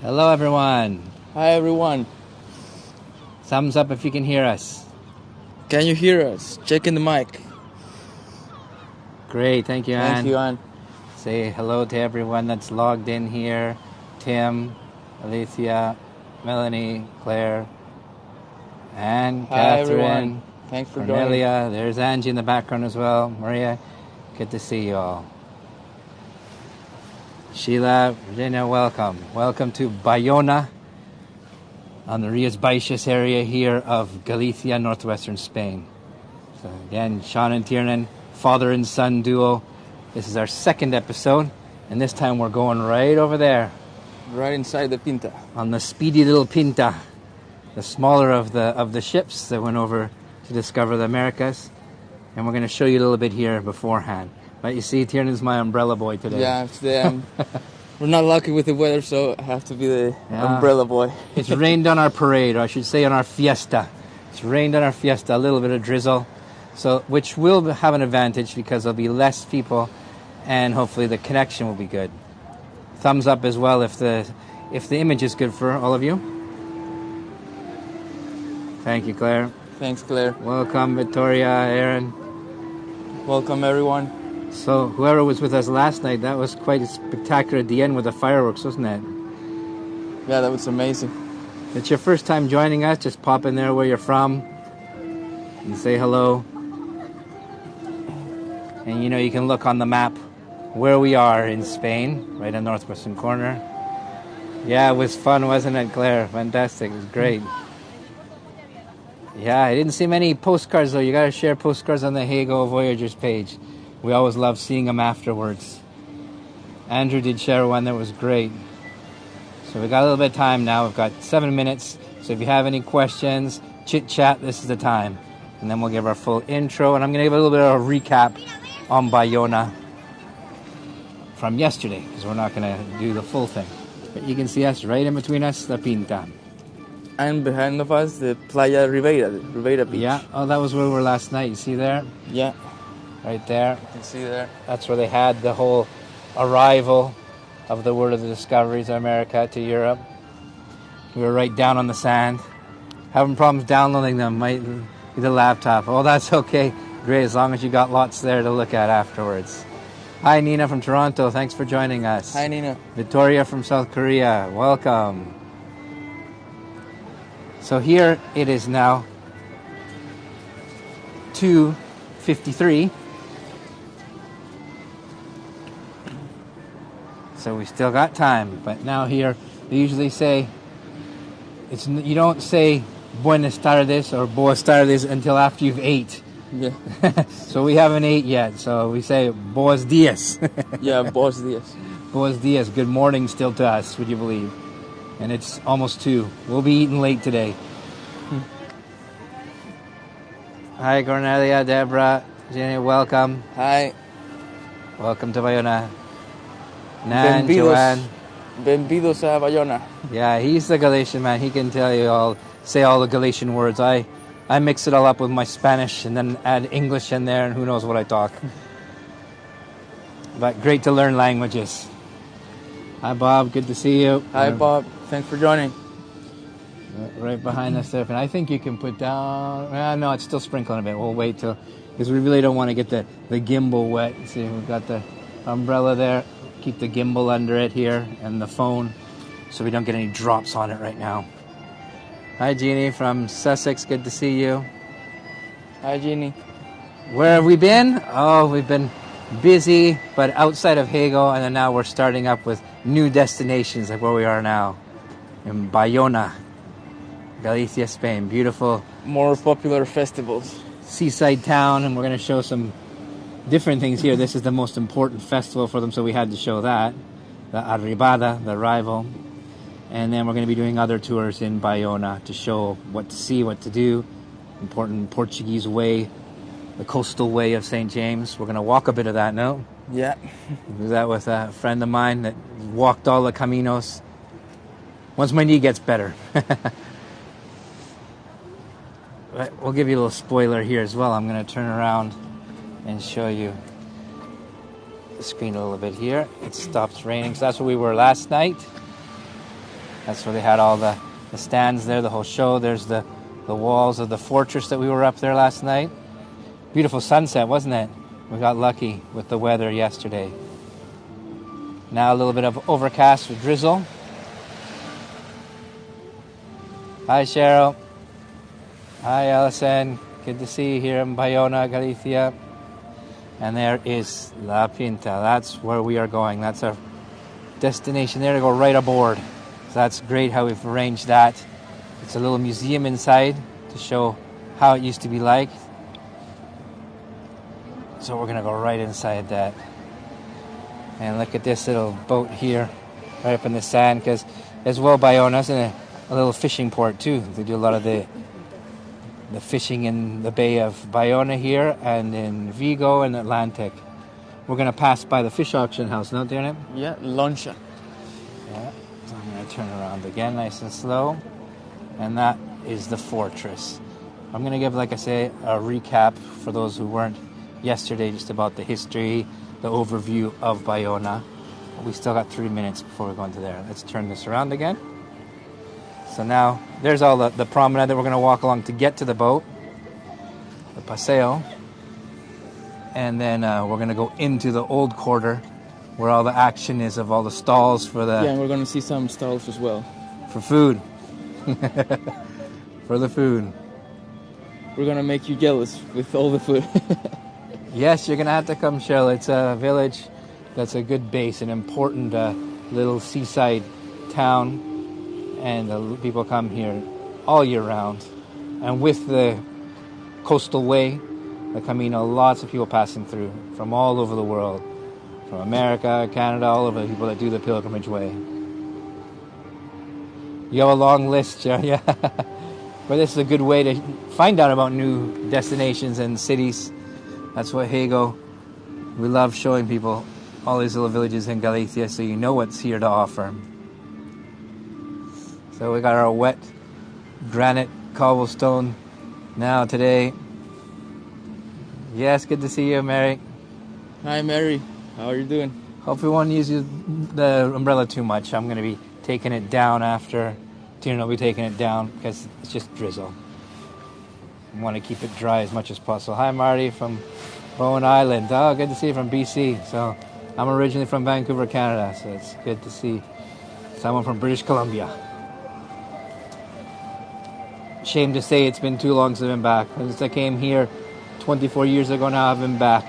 Hello, everyone. Hi, everyone. Thumbs up if you can hear us. Can you hear us? Checking the mic. Great. Thank you, Anne. Thank you, Anne. Say hello to everyone that's logged in here. Tim, Alicia, Melanie, Claire, and Hi, Catherine. everyone. Thanks for Cornelia. joining. There's Angie in the background as well. Maria, good to see you all. Sheila, Virginia, welcome. Welcome to Baiona on the Rías Baixas area here of Galicia, northwestern Spain. So again, Sean and Tiernan, father and son duo. This is our second episode, and this time we're going right over there. Right inside the Pinta. On the speedy little Pinta, the smaller of the ships that went over to discover the Americas. And we're going to show you a little bit here beforehand. But you see, Tiernan's my umbrella boy today. Yeah, today we're not lucky with the weather, so I have to be the umbrella boy. It's rained on our parade, or I should say on our fiesta. It's rained on our fiesta, a little bit of drizzle, so which will have an advantage because there'll be less people, and hopefully the connection will be good. Thumbs up as well if the image is good for all of you. Thank you, Claire. Thanks, Claire. Welcome, Victoria, Aaron. Welcome, everyone. So whoever was with us last night, that was quite spectacular at the end with the fireworks, wasn't it? Yeah, that was amazing. If it's your first time joining us, just pop in there where you're from and say hello. And you can look on the map where we are in Spain, right in the northwestern corner. Yeah, it was fun, wasn't it, Claire? Fantastic. It was great. Yeah, I didn't see many postcards, though. You got to share postcards on the Hago Voyagers page. We always love seeing them afterwards. Andrew did share one that was great. So we got a little bit of time now. We've got 7 minutes. So if you have any questions, chit-chat, this is the time. And then we'll give our full intro. And I'm going to give a little bit of a recap on Baiona from yesterday, because we're not going to do the full thing. But you can see us right in between us, the Pinta. And behind of us, the Playa Ribeira, the Ribeira Beach. Yeah, oh, that was where we were last night. You see there? Yeah. Right there. You can see there. That's where they had the whole arrival of the Word of the Discoveries of America to Europe. We were right down on the sand. Having problems downloading them, might be the laptop. Oh, that's okay. Great, as long as you got lots there to look at afterwards. Hi, Nina from Toronto. Thanks for joining us. Hi, Nina. Victoria from South Korea. Welcome. So here it is now 2:53. So we still got time, but now here they usually say you don't say buenas tardes or boas tardes until after you've ate. Yeah. So we haven't ate yet, so we say boas dias. Yeah, boas dias. Boas dias, good morning still to us, would you believe? And it's almost 2. We'll be eating late today. Hi, Cornelia, Deborah, Jenny, welcome. Hi. Welcome to Baiona. Nan, Benvidos. Joanne. Benvidos a Baiona. Yeah, he's the Galician man. He can tell you say all the Galician words. I mix it all up with my Spanish and then add English in there, and who knows what I talk. But great to learn languages. Hi, Bob. Good to see you. Hi, Bob. Thanks for joining. Right behind us there. And I think you can put down... no, it's still sprinkling a bit. We'll wait till... Because we really don't want to get the gimbal wet. See, we've got the umbrella there. Keep the gimbal under it here and the phone so we don't get any drops on it right now. Hi, Jeannie from Sussex. Good to see you. Hi, Jeannie. Where have we been? Oh, we've been busy, but outside of Hago, and then now we're starting up with new destinations like where we are now in Baiona, Galicia, Spain. Beautiful. More popular festivals. Seaside town, and we're going to show some different things here. This is the most important festival for them, so we had to show that. The Arribada, the arrival. And then we're going to be doing other tours in Baiona to show what to see, what to do. Important Portuguese way, the coastal way of St. James. We're going to walk a bit of that now. Yeah. Do that with a friend of mine that walked all the caminos. Once my knee gets better. But we'll give you a little spoiler here as well. I'm going to turn around and show you the screen a little bit here. It stops raining. So that's where we were last night. That's where they had all the stands there, the whole show. There's the walls of the fortress that we were up there last night. Beautiful sunset, wasn't it? We got lucky with the weather yesterday. Now a little bit of overcast with drizzle. Hi, Cheryl. Hi, Alison. Good to see you here in Baiona, Galicia. And there is La Pinta. That's where we are going. That's our destination there to go right aboard. So that's great how we've arranged that. It's a little museum inside to show how it used to be like. So we're going to go right inside that. And look at this little boat here, right up in the sand, because as well, Baiona's in a little fishing port too. They do a lot of the fishing in the Bay of Baiona here and in Vigo and Atlantic. We're going to pass by the fish auction house, not doing it? Yeah, Loncha. Yeah, so I'm going to turn around again nice and slow. And that is the fortress. I'm going to give, like I say, a recap for those who weren't yesterday, just about the history, the overview of Baiona. We still got 3 minutes before we go into there. Let's turn this around again. So now, there's all the promenade that we're going to walk along to get to the boat, the paseo. And then we're going to go into the old quarter, where all the action is of all the stalls for the... Yeah, and we're going to see some stalls as well. For food. For the food. We're going to make you jealous with all the food. Yes, you're going to have to come, Cheryl. It's a village that's a good base, an important little seaside town. And people come here all year round. And with the coastal way, the Camino, lots of people passing through from all over the world. From America, Canada, all over the people that do the pilgrimage way. You have a long list, Jerry. Yeah. But this is a good way to find out about new destinations and cities. That's what Hego, we love showing people all these little villages in Galicia so you know what's here to offer. So we got our wet granite cobblestone now today. Yes, good to see you, Mary. Hi, Mary. How are you doing? Hope we won't use the umbrella too much. I'm going to be taking it down after. Tina will be taking it down because it's just drizzle. I want to keep it dry as much as possible. Hi, Marty from Bowen Island. Oh, good to see you from BC. So I'm originally from Vancouver, Canada, so it's good to see someone from British Columbia. Shame to say it's been too long since I've been back. Since I came here 24 years ago now, I've been back.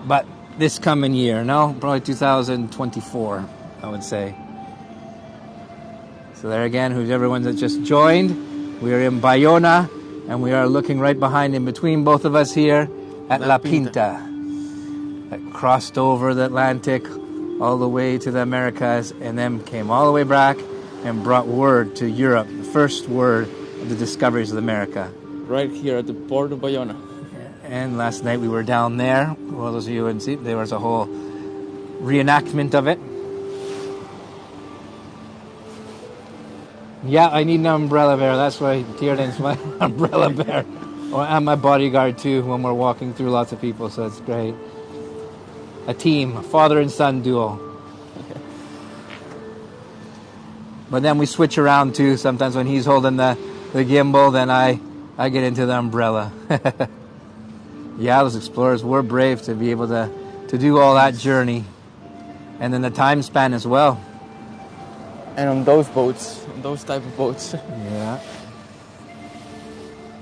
But this coming year, no? Probably 2024, I would say. So there again, who's everyone that just joined, we are in Baiona, and we are looking right behind in between both of us here at La Pinta. That crossed over the Atlantic all the way to the Americas, and then came all the way back and brought word to Europe, the first word of the discoveries of America. Right here at the port of Baiona. And last night we were down there. Well, those of you who didn't see, there was a whole reenactment of it. Yeah, I need an umbrella bear. That's why Tierden's my umbrella bear. I'm my bodyguard too when we're walking through lots of people, so it's great. A team, a father and son duo. But then we switch around too. Sometimes when he's holding the gimbal, then I get into the umbrella. Yeah, those explorers were brave to be able to do all that journey. And then the time span as well. And on those boats, those type of boats. Yeah.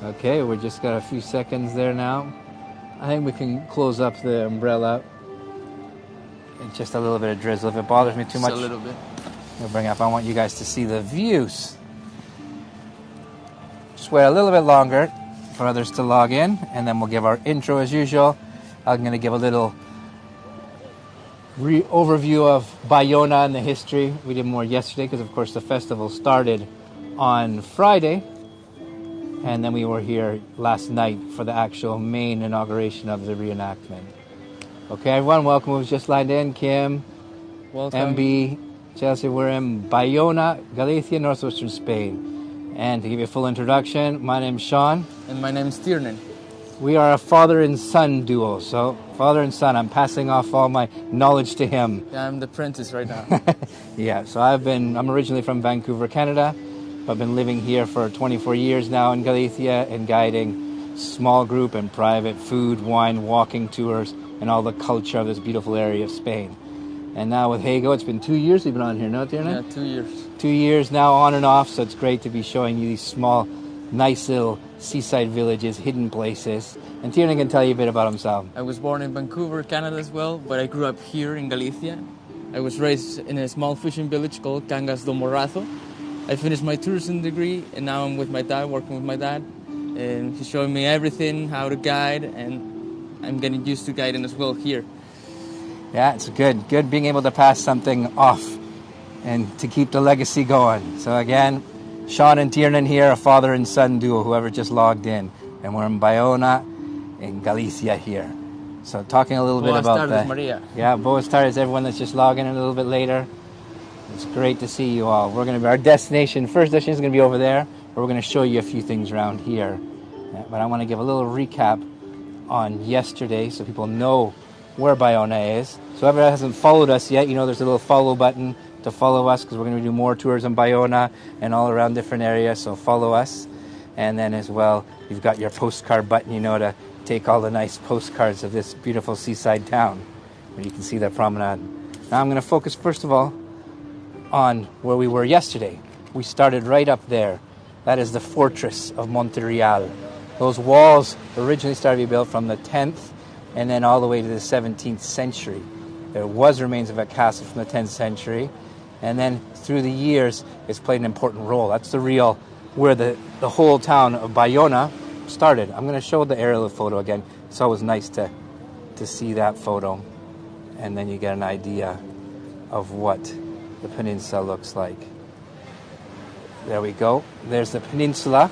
Okay, we just got a few seconds there now. I think we can close up the umbrella. It's just a little bit of drizzle. If it bothers me too much, a little bit. I'll bring up. I want you guys to see the views. Just wait a little bit longer for others to log in, and then we'll give our intro as usual. I'm going to give a little overview of Baiona and the history. We did more yesterday because, of course, the festival started on Friday, and then we were here last night for the actual main inauguration of the reenactment. Okay, everyone, welcome. Who's just lined in? Kim, Welcome. MB, Chelsea. We're in Baiona, Galicia, northwestern Spain. And to give you a full introduction, my name's Sean. And my name is Tiernan. We are a father and son duo. So, father and son, I'm passing off all my knowledge to him. Yeah, I'm the apprentice right now. Yeah, so I'm originally from Vancouver, Canada. I've been living here for 24 years now in Galicia and guiding small group and private food, wine, walking tours, and all the culture of this beautiful area of Spain. And now with Hego, it's been 2 years we've been on here, no, Tiernan? Yeah, 2 years. 2 years now on and off, so it's great to be showing you these small, nice little seaside villages, hidden places. And Tiernan can tell you a bit about himself. I was born in Vancouver, Canada as well, but I grew up here in Galicia. I was raised in a small fishing village called Cangas do Morrazo. I finished my tourism degree, and now I'm with my dad, working with my dad. And he's showing me everything, how to guide, and I'm getting used to guiding as well here. Yeah, it's good being able to pass something off and to keep the legacy going. So again, Sean and Tiernan here, a father and son duo, whoever just logged in. And we're in Baiona, in Galicia here. So talking a little bit about that. Maria. Yeah, Boas tardes, everyone that's just logging in a little bit later. It's great to see you all. We're going to be, our destination, first destination is going to be over there, but we're going to show you a few things around here. Yeah, but I want to give a little recap on yesterday so people know where Baiona is. So whoever hasn't followed us yet, you know there's a little follow button to follow us because we're going to do more tours in Baiona and all around different areas, so follow us. And then as well, you've got your postcard button, you know, to take all the nice postcards of this beautiful seaside town where you can see the promenade. Now I'm going to focus first of all on where we were yesterday. We started right up there. That is the fortress of Monterreal. Those walls originally started to be built from the 10th and then all the way to the 17th century. There was remains of a castle from the 10th century, and then through the years it's played an important role. That's the real, where the whole town of Baiona started. I'm going to show the aerial photo again. It's always nice to see that photo, and then you get an idea of what the peninsula looks like. There we go. There's the peninsula.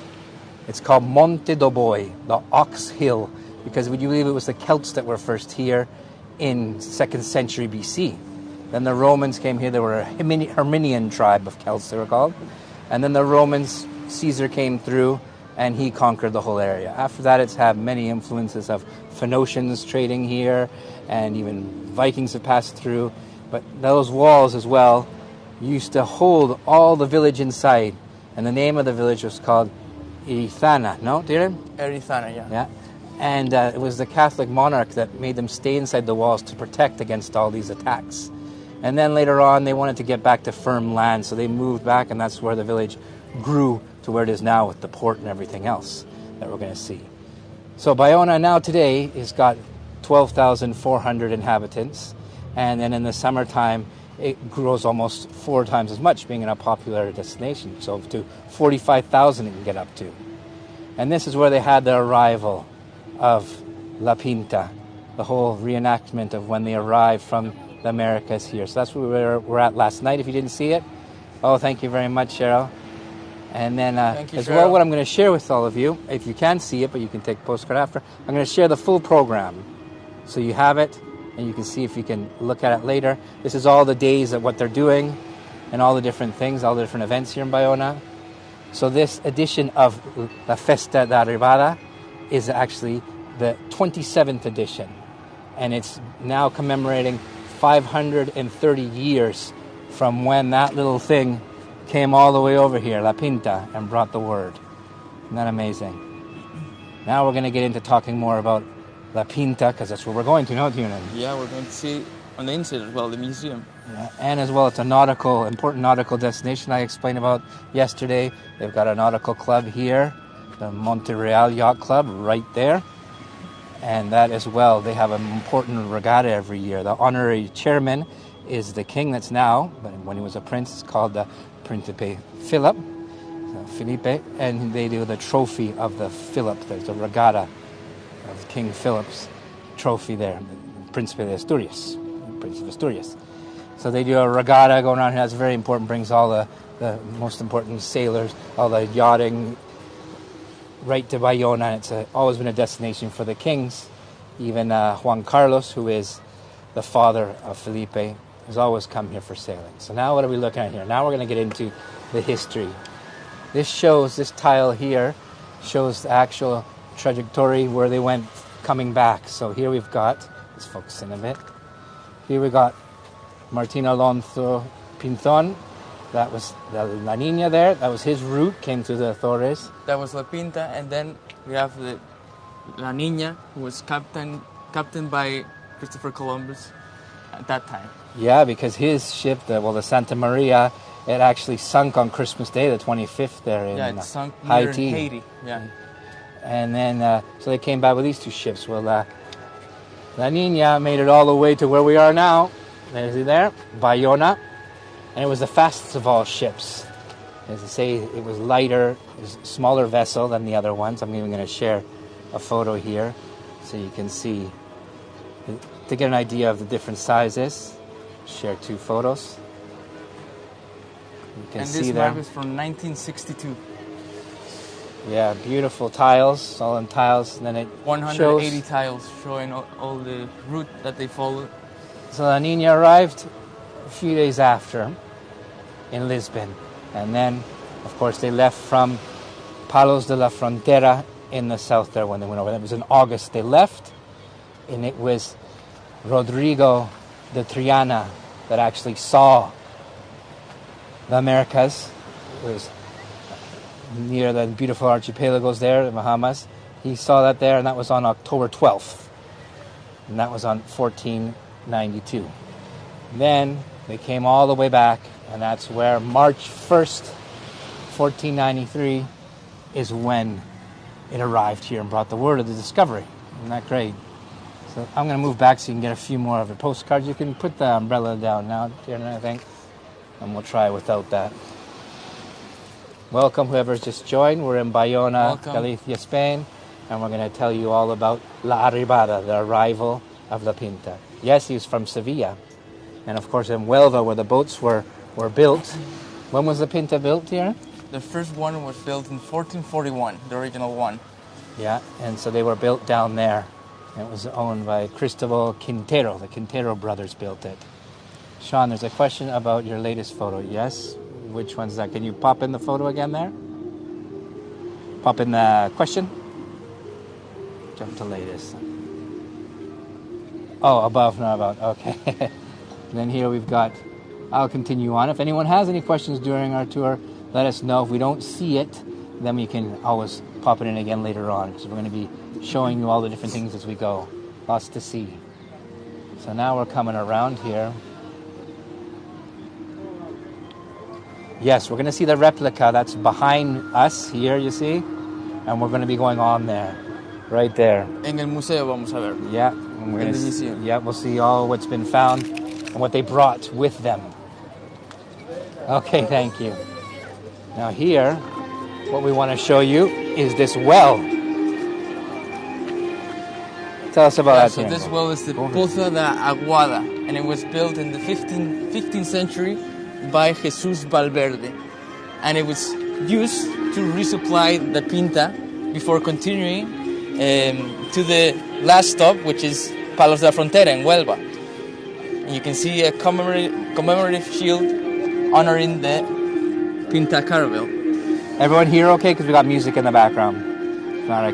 It's called Monte do Boi, the Ox Hill, because would you believe it was the Celts that were first here in 2nd century BC. Then the Romans came here. They were a Herminian tribe of Celts, they were called. And then the Romans, Caesar came through and he conquered the whole area. After that, it's had many influences of Phoenicians trading here, and even Vikings have passed through. But those walls as well used to hold all the village inside. And the name of the village was called Erithana, no, Darren? Erithana, yeah. Yeah. And it was the Catholic monarch that made them stay inside the walls to protect against all these attacks. And then later on, they wanted to get back to firm land, so they moved back, and that's where the village grew to where it is now with the port and everything else that we're going to see. So Baiona now today has got 12,400 inhabitants, and then in the summertime, it grows almost 4 times as much, being a popular destination, so to 45,000 it can get up to. And this is where they had the arrival of La Pinta, the whole reenactment of when they arrived from the Americas here. So that's where we were at last night, if you didn't see it. Oh, thank you very much, Cheryl. And then as well, what I'm going to share with all of you, if you can see it, but you can take a postcard after, I'm going to share the full program. So you have it, and you can see if you can look at it later. This is all the days of what they're doing, and all the different things, all the different events here in Baiona. So this edition of La Festa de Arribada is actually the 27th edition, and it's now commemorating 530 years from when that little thing came all the way over here, La Pinta, and brought the word. Isn't that amazing? Now we're going to get into talking more about La Pinta, because that's where we're going to, no, Tiernan? Yeah, we're going to see on the inside as well, the museum. Yeah, and as well, it's a important nautical destination I explained about yesterday. They've got a nautical club here, the Monterreal Yacht Club, right there. And that as well, they have an important regatta every year. The honorary chairman is the king that's now, but when he was a prince, it's called the Principe Philip, Felipe, and they do the trophy of the Philip. There's a regatta of King Philip's trophy there, the Principe de Asturias, Prince of Asturias. So they do a regatta going on here. That's very important, brings all the most important sailors, all the yachting, right to Baiona. It's always been a destination for the kings. Even Juan Carlos, who is the father of Felipe, has always come here for sailing. So now what are we looking at here? Now we're going to get into the history. This tile here shows the actual trajectory where they went coming back. So here we've got, let's focus in a bit. Here we got Martin Alonso Pinzon. That was the La Nina there. That was his route, came to the Azores. That was La Pinta, and then we have the La Nina, who was captained by Christopher Columbus at that time. Yeah, because his ship, the Santa Maria, it actually sunk on Christmas Day, the 25th there in it sunk Haiti. near Haiti. Yeah. And then, so they came back with these two ships. Well, La Nina made it all the way to where we are now. There's it there, Baiona. And it was the fastest of all ships. As I say, it was lighter, it was a smaller vessel than the other ones. I'm even going to share a photo here so you can see, to get an idea of the different sizes. Share two photos. You can see there. And this map is from 1962. Yeah, beautiful tiles, solid tiles. And then it 180 shows, tiles showing all the route that they followed. So La Nina arrived a few days after in Lisbon. And then, of course, they left from Palos de la Frontera in the south there when they went over. That was in August they left. And it was Rodrigo de Triana that actually saw the Americas. It was near the beautiful archipelagos there, the Bahamas. He saw that there, and that was on October 12th. And that was on 1492. Then they came all the way back, and that's where March 1st, 1493, is when it arrived here and brought the word of the discovery. Isn't that great? So I'm going to move back so you can get a few more of the postcards. You can put the umbrella down now, I think, and we'll try without that. Welcome, whoever's just joined. We're in Baiona, Galicia, Spain, and we're going to tell you all about La Arribada, the arrival of La Pinta. Yes, he's from Sevilla, and of course in Huelva, where the boats were built. When was the Pinta built here? The first one was built in 1441, the original one. Yeah, and so they were built down there. It was owned by Cristobal Quintero. The Quintero brothers built it. Sean, there's a question about your latest photo. Yes? Which one's that? Can you pop in the photo again there? Pop in the question. Jump to latest. Oh, above, not about. Okay. And then here we've got, I'll continue on. If anyone has any questions during our tour, let us know. If we don't see it, then we can always pop it in again later on, because we're going to be showing you all the different things as we go. Lots to see. So now we're coming around here. Yes, we're going to see the replica that's behind us here, you see? And we're going to be going on there. Right there. En el museo vamos a ver. Yeah. And we're In gonna the museum. Yeah, we'll see all what's been found and what they brought with them. Okay, thank you. Now here, what we want to show you is this well. Tell us about that. So this well is the Poza de Aguada, and it was built in the 15th century by Jesus Valverde, and it was used to resupply the Pinta before continuing to the last stop, which is Palos de la Frontera in Huelva. And you can see a commemorative shield honoring the Pinta caravel. Everyone here okay? Because we got music in the background.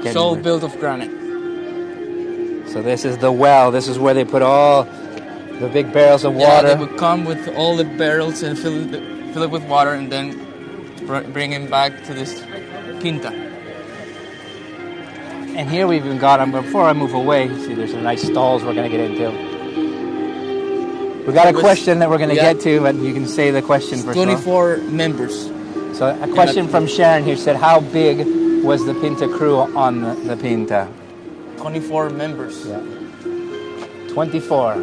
It's all built of granite. So this is the well. This is where they put all the big barrels of water. Yeah, they would come with all the barrels and fill it with water, and then bring it back to this Pinta. And here we've even got, before I move away, see there's some nice stalls we're going to get into. We got a question that we're going to get to, but you can say the question first. 24 members. So a question from Sharon here said, how big was the Pinta crew on the Pinta? 24 members. Yeah. 24.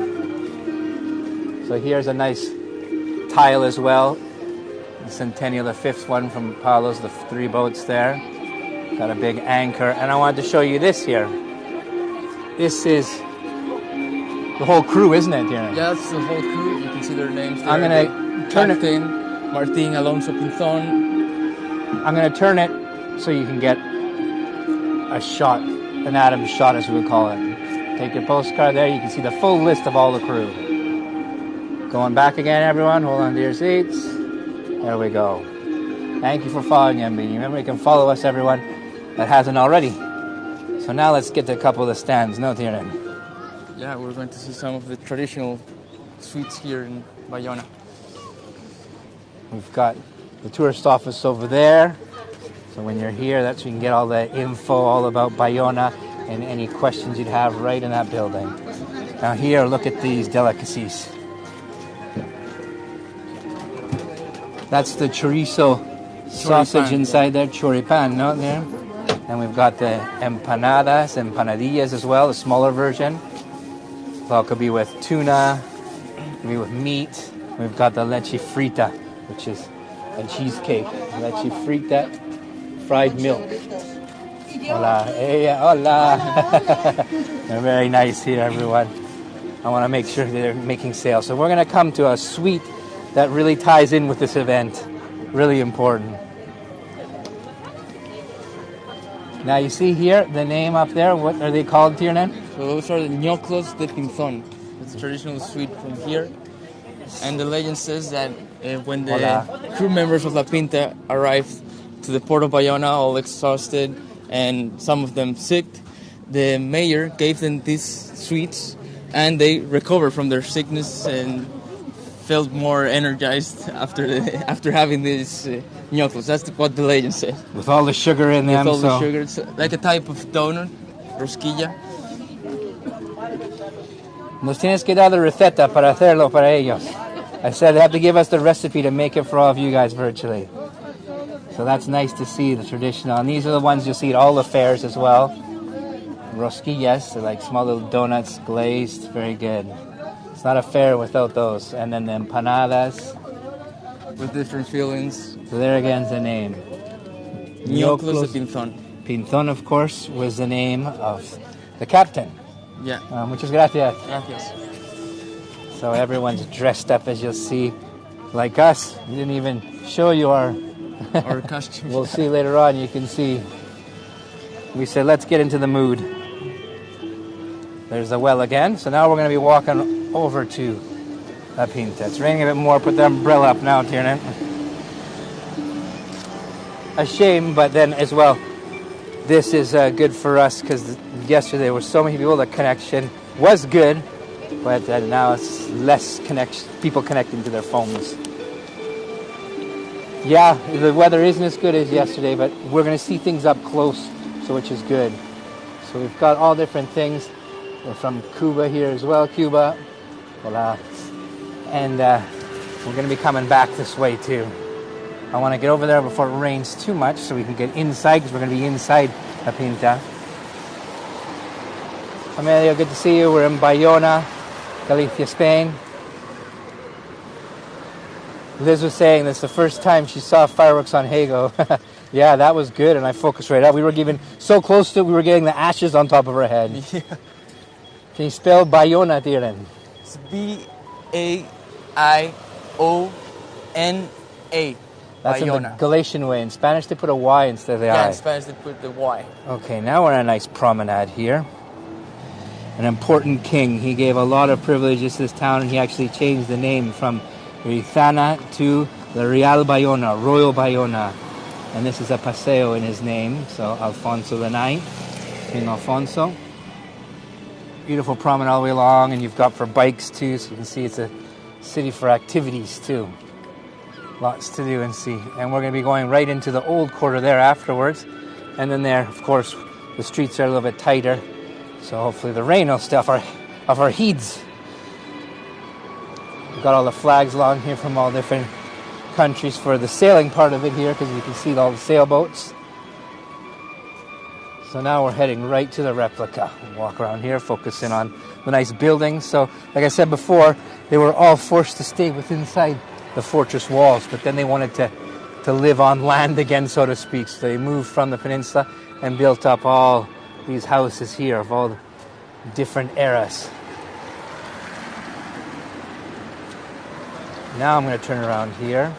So here's a nice tile as well. The Centennial, the fifth one from Palos, the three boats there. Got a big anchor. And I wanted to show you this here. This is the whole crew, isn't it, here? Yeah, it's the whole crew. You can see their names there. I'm going to turn it. Martin Alonso Pinzon. I'm going to turn it so you can get a shot, an Adam's shot as we would call it. Take your postcard there. You can see the full list of all the crew. Going back again, everyone. Hold on to your seats. There we go. Thank you for following MB. Remember, you can follow us, everyone, that hasn't already. So now let's get to a couple of the stands. No, Tiernan? Yeah, we're going to see some of the traditional sweets here in Baiona. We've got the tourist office over there. So when you're here, that's where you can get all the info all about Baiona and any questions you'd have right in that building. Now here, look at these delicacies. That's the chorizo sausage inside there, choripan, no, there. And we've got the empanadas, empanadillas as well, the smaller version. Well, it could be with tuna, could be with meat. We've got the leche frita, which is a cheesecake. Leche frita, fried milk. Hola, hey, hola. They're very nice here, everyone. I want to make sure they're making sales. So we're going to come to a suite that really ties in with this event. Really important. Now you see here the name up there. What are they called, Tiernan? So those are the ñoclos de Pinzón. It's a traditional sweet from here. And the legend says that when the crew members of La Pinta arrived to the port of Baiona, all exhausted and some of them sick, the mayor gave them these sweets and they recovered from their sickness and felt more energized after having these ñoclos. That's what the legend says. With all the sugar in them. With all the sugar. It's like a type of donut, rosquilla. Nos tienes que dar la receta para hacerlo para ellos. I said they have to give us the recipe to make it for all of you guys virtually. So that's nice to see, the traditional. And these are the ones you'll see at all the fairs as well. Rosquillas, they're like small little donuts, glazed, very good. It's not a fair without those. And then the empanadas. With different fillings. So there again's the name. Ñoclos de Pinzón. Pinzón, of course, was the name of the captain. Yeah. Muchas gracias. Gracias. So everyone's dressed up, as you'll see, like us. We didn't even show you our costume. We'll see later on. You can see. We said, let's get into the mood. There's the well again. So now we're going to be walking over to La Pinta. It's raining a bit more. Put the umbrella up now, Tiernan. A shame, but then as well, this is good for us because yesterday there were so many people. The connection was good, but now it's less people connecting to their phones. Yeah, the weather isn't as good as yesterday, but we're going to see things up close, so which is good. So we've got all different things. We're from Cuba here as well, Cuba. Hola. And we're going to be coming back this way too. I want to get over there before it rains too much so we can get inside, because we're going to be inside La Pinta. Amelia, good to see you. We're in Baiona, Galicia, Spain. Liz was saying that's the first time she saw fireworks on Hago. Yeah, that was good, and I focused right up. We were getting so close to it, we were getting the ashes on top of her head. Yeah. Can you spell Baiona, Tiernan? It's B-A-I-O-N-A. That's in the Galician way. In Spanish, they put a Y instead of the I. Yeah, in Spanish, they put the Y. Okay, now we're on a nice promenade here. An important king. He gave a lot of privileges to this town, and he actually changed the name from Rizana to the Real Baiona, Royal Baiona. And this is a paseo in his name, so Alfonso IX, King Alfonso. Beautiful promenade all the way along, and you've got for bikes too, so you can see it's a city for activities too. Lots to do and see. And we're going to be going right into the old quarter there afterwards. And then there, of course, the streets are a little bit tighter, so hopefully the rain will stay off our heads. We've got all the flags along here from all different countries for the sailing part of it here, because you can see all the sailboats. So now we're heading right to the replica. We'll walk around here, focusing on the nice buildings. So, like I said before, they were all forced to stay within inside the fortress walls, but then they wanted to live on land again, so to speak. So they moved from the peninsula and built up all these houses here of all the different eras. Now I'm going to turn around here.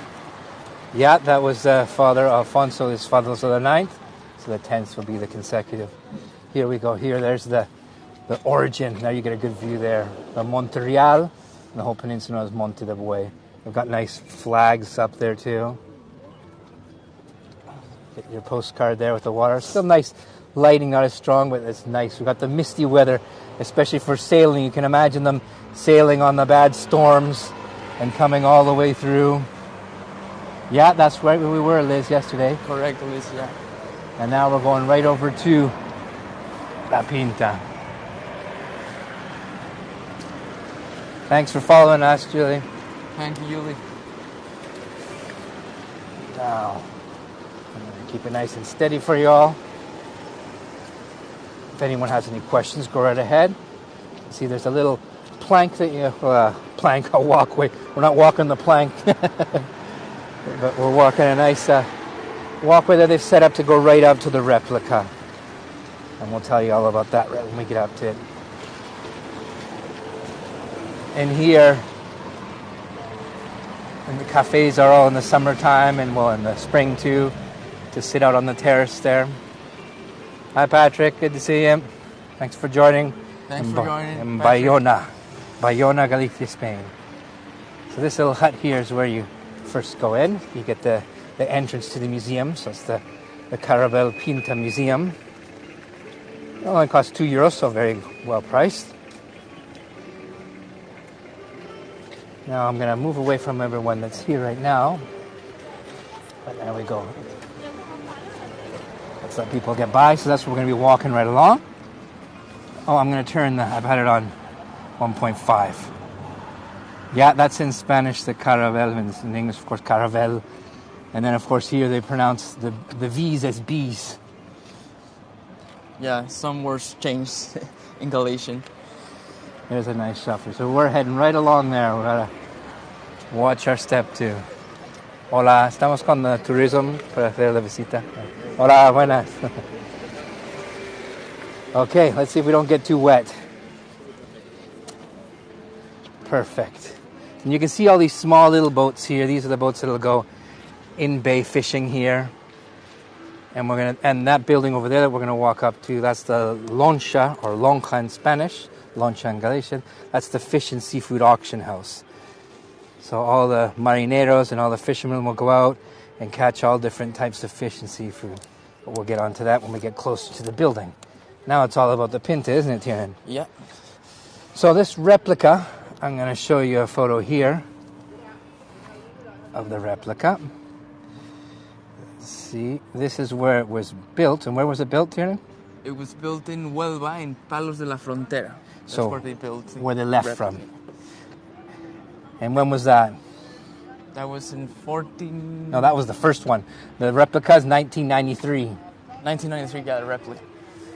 Yeah, that was Father Alfonso, is Father Alfonso IX. So the 10th will be the consecutive. Here we go. Here, there's the origin. Now you get a good view there. The Monte Real, and the whole peninsula is Monte de Buey. We've got nice flags up there too. Get your postcard there with the water. Still nice lighting not as strong, but it's nice. We've got the misty weather, especially for sailing. You can imagine them sailing on the bad storms and coming all the way through. Yeah, that's right where we were, Liz, yesterday. Correct, Liz, yeah. And now we're going right over to La Pinta. Thanks for following us, Julie. Thank you, Julie. Now, I'm going to keep it nice and steady for you all. If anyone has any questions, go right ahead. See, there's a little plank that a walkway. We're not walking the plank, but we're walking a nice walkway that they've set up to go right up to the replica. And we'll tell you all about that right when we get up to it. And here, and the cafes are all in the summertime and in the spring too, to sit out on the terrace there. Hi Patrick, good to see you. Thanks for joining. Thanks for joining. In Baiona, Galicia, Spain. So this little hut here is where you first go in. You get the entrance to the museum, so it's the Arribada Pinta Museum. It only costs €2, so very well priced. Now I'm going to move away from everyone that's here right now. But there we go. Let's let people get by. So that's where we're going to be walking right along. Oh, I'm going to turn I've had it on 1.5. Yeah, that's in Spanish, the caravel, and in English, of course, caravel. And then, of course, here they pronounce the V's as B's. Yeah, some words changed in Galician. There's a nice shuffle. So we're heading right along there. We've got to watch our step too. Hola, estamos con the tourism para hacer la visita. Hola, buenas. Okay, let's see if we don't get too wet. Perfect. And you can see all these small little boats here. These are the boats that'll go in bay fishing here. And that building over there that we're gonna walk up to, that's the loncha or lonja in Spanish, loncha in Galician. That's the fish and seafood auction house. So all the marineros and all the fishermen will go out and catch all different types of fish and seafood. But we'll get onto that when we get closer to the building. Now it's all about the Pinta, isn't it, Tiernan? Yeah. So this replica, I'm going to show you a photo here of the replica. Let's see, this is where it was built. And where was it built, Tiernan? It was built in Huelva, in Palos de la Frontera. That's where they built. Where they left replica. From. And when was that? That was in 14... No, that was the first one. The replica is 1993. 1993, yeah, the replica.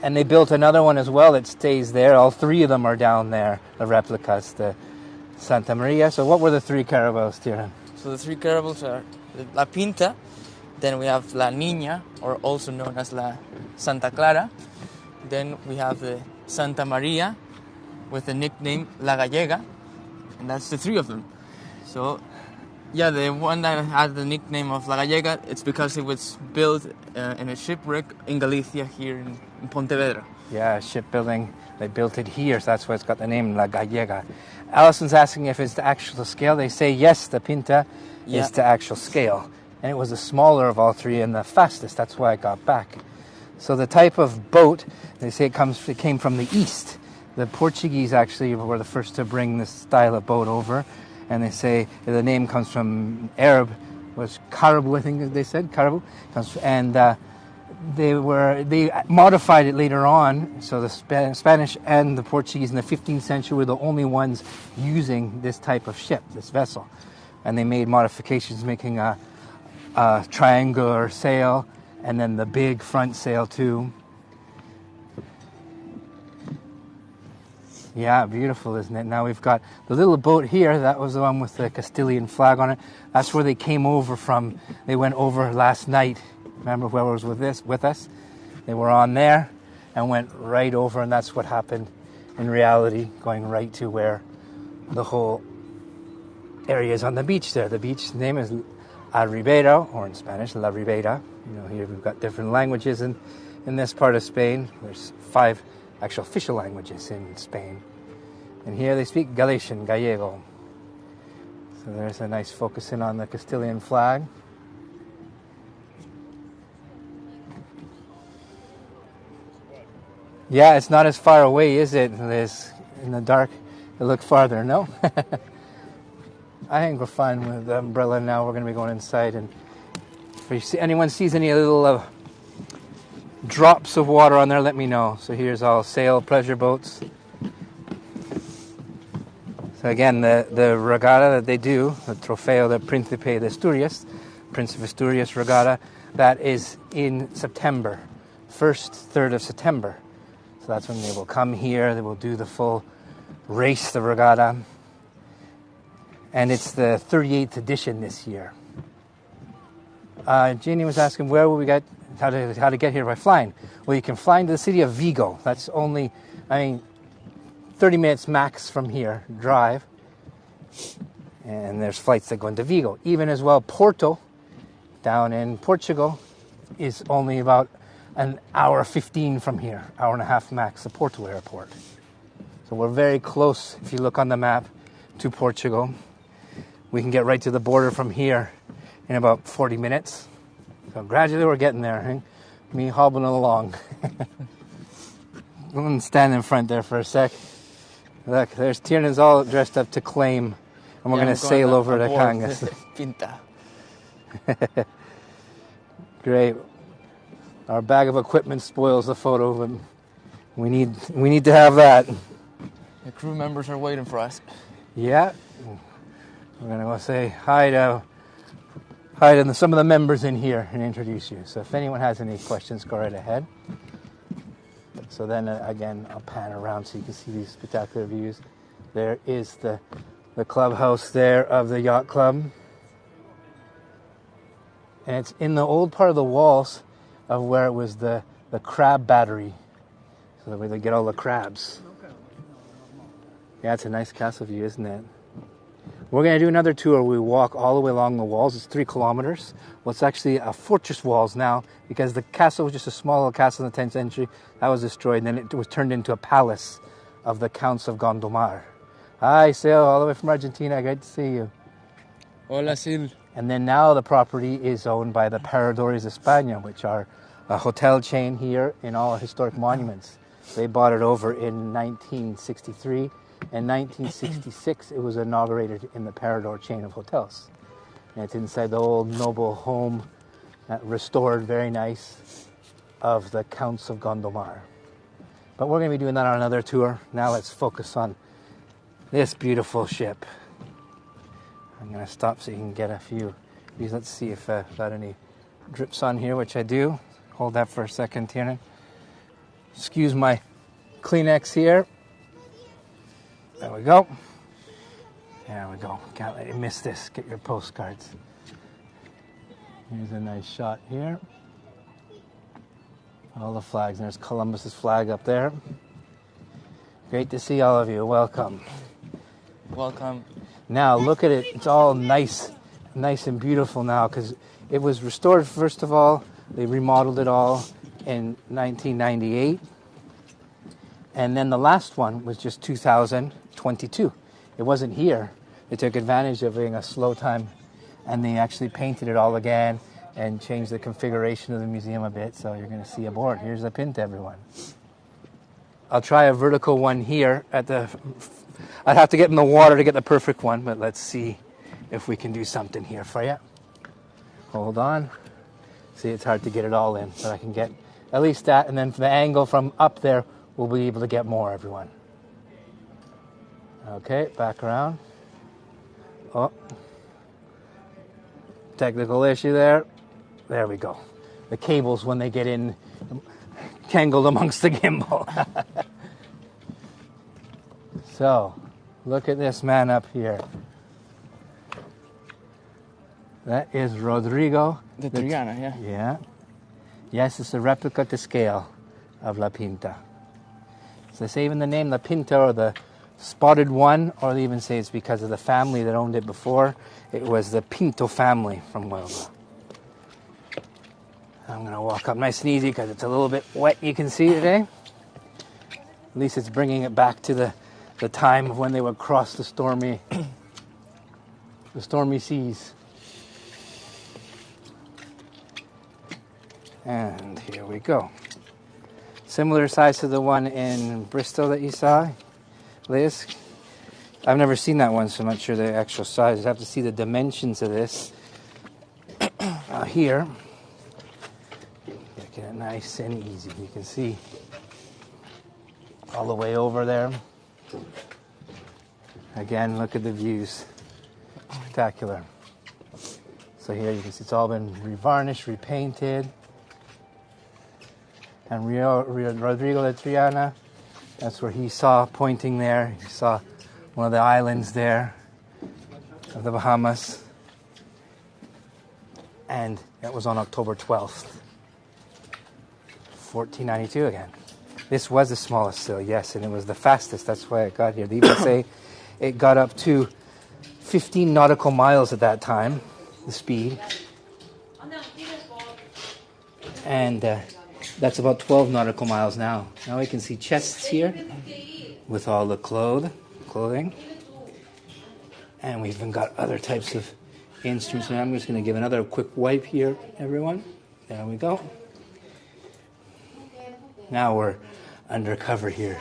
And they built another one as well that stays there. All three of them are down there, the replicas, the Santa Maria. So what were the three caravels, Tiernan? So the three caravels are La Pinta, then we have La Niña, or also known as La Santa Clara. Then we have the Santa Maria, with the nickname La Gallega. And that's the three of them. So, yeah, the one that had the nickname of La Gallega, it's because it was built in a shipwreck in Galicia here in Pontevedra. Yeah, shipbuilding. They built it here, so that's why it's got the name La Gallega. Allison's asking if it's to actual scale. They say yes, the Pinta is to actual scale. And it was the smaller of all three and the fastest. That's why it got back. So the type of boat, they say it came from the east. The Portuguese actually were the first to bring this style of boat over, and they say the name comes from Arab, was Caribou, I think they said, Caribou, and they modified it later on. So the Spanish and the Portuguese in the 15th century were the only ones using this type of ship, this vessel, and they made modifications, making a triangular sail and then the big front sail too. Yeah, beautiful, isn't it? Now we've got the little boat here. That was the one with the Castilian flag on it. That's where they came over from. They went over last night. Remember whoever was with us? They were on there and went right over, and that's what happened in reality, going right to where the whole area is on the beach there. The beach name is Arribada, or in Spanish, La Ribera. You know, here we've got different languages in this part of Spain. There's 5 actual official languages in Spain. And here they speak Galician, Gallego. So there's a nice focus in on the Castilian flag. Yeah, it's not as far away, is it? Liz? In the dark, it look farther, no? I think we're fine with the umbrella now. We're going to be going inside, and if anyone sees any little drops of water on there, let me know. So here's all sail pleasure boats. So again, the regatta that they do, the Trofeo de Príncipe de Asturias, Prince of Asturias regatta, that is in September, 1st, 3rd of September. So that's when they will come here, they will do the full race, the regatta. And it's the 38th edition this year. Jeannie was asking where will we get, how to get here by flying. Well, you can fly into the city of Vigo. That's only, 30 minutes max from here, drive. And there's flights that go into Vigo. Even as well, Porto, down in Portugal, is only about an hour 15 from here, hour and a half max, the Porto airport. So we're very close, if you look on the map, to Portugal. We can get right to the border from here in about 40 minutes. So gradually we're getting there. Eh? Me hobbling along. I'm going to stand in front there for a sec. Look, there's Tiernan's all dressed up to claim, and we're going to sail over to Cangas. Pinta. Great. Our bag of equipment spoils the photo, but we need to have that. The crew members are waiting for us. Yeah. We're going to go say hi to some of the members in here and introduce you. So if anyone has any questions, go right ahead. So then again, I'll pan around so you can see these spectacular views. There is the clubhouse there of the yacht club. And it's in the old part of the walls of where it was the crab battery. So where they get all the crabs. Yeah, it's a nice castle view, isn't it? We're going to do another tour. We walk all the way along the walls. It's 3 kilometers. Well, it's actually a fortress walls now because the castle was just a small little castle in the 10th century. That was destroyed, and then it was turned into a palace of the Counts of Gondomar. Hi, Sil, all the way from Argentina. Great to see you. Hola, Sil. And then now the property is owned by the Paradores de España, which are a hotel chain here in all historic monuments. They bought it over in 1963. In 1966, it was inaugurated in the Parador chain of hotels. And it's inside the old noble home, restored, very nice, of the Counts of Gondomar. But we're going to be doing that on another tour. Now let's focus on this beautiful ship. I'm going to stop so you can get a few views. Let's see if I've got any drips on here, which I do. Hold that for a second, Tiernan. Excuse my Kleenex here. There we go. There we go. Can't let you miss this. Get your postcards. Here's a nice shot here. All the flags. And there's Columbus's flag up there. Great to see all of you. Welcome. Welcome. Now look at it. It's all nice and beautiful now because it was restored. First of all, they remodeled it all in 1998. And then the last one was just 2022. It wasn't here. They took advantage of being a slow time, and they actually painted it all again and changed the configuration of the museum a bit. So you're going to see a board. Here's the Pinta, everyone. I'll try a vertical one here at the... I'd have to get in the water to get the perfect one, but let's see if we can do something here for you. Hold on. See, it's hard to get it all in, but I can get at least that, and then from the angle from up there, we'll be able to get more, everyone. Okay, back around. Oh. Technical issue there. There we go. The cables, when they get in, tangled amongst the gimbal. So, look at this man up here. That is Rodrigo. The Triana, yeah. Yeah. Yes, it's a replica to scale of La Pinta. So they say even the name La Pinta, or the spotted one, or they even say it's because of the family that owned it before. It was the Pinto family from Huelva. I'm going to walk up nice and easy because it's a little bit wet, you can see today. At least it's bringing it back to the time of when they would cross the stormy seas. And here we go. Similar size to the one in Bristol that you saw, Liz. I've never seen that one, so I'm not sure the actual size. I have to see the dimensions of this. Here, get it nice and easy. You can see all the way over there. Again, look at the views. Spectacular. So here you can see it's all been revarnished, repainted. And Rodrigo de Triana, that's where he saw pointing there. He saw one of the islands there of the Bahamas. And that was on October 12th, 1492 again. This was the smallest still, yes, and it was the fastest. That's why it got here. They even say it got up to 15 nautical miles at that time, the speed. And that's about 12 nautical miles now. Now we can see chests here with all the clothing. And we've even got other types of instruments. Now I'm just going to give another quick wipe here, everyone. There we go. Now we're undercover here.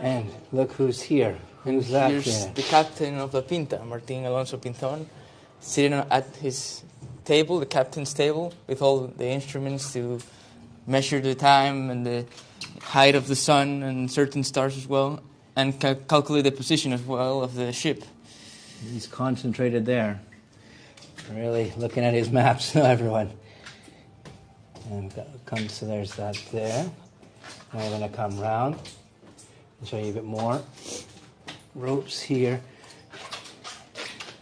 And look who's here. Who's that? Here's the captain of the Pinta, Martín Alonso Pinzón, sitting at his table, the captain's table, with all the instruments to measure the time and the height of the sun and certain stars as well, and calculate the position as well of the ship. He's concentrated there. Really looking at his maps, everyone. And so there's that there. Now we're going to come round and show you a bit more. Ropes here.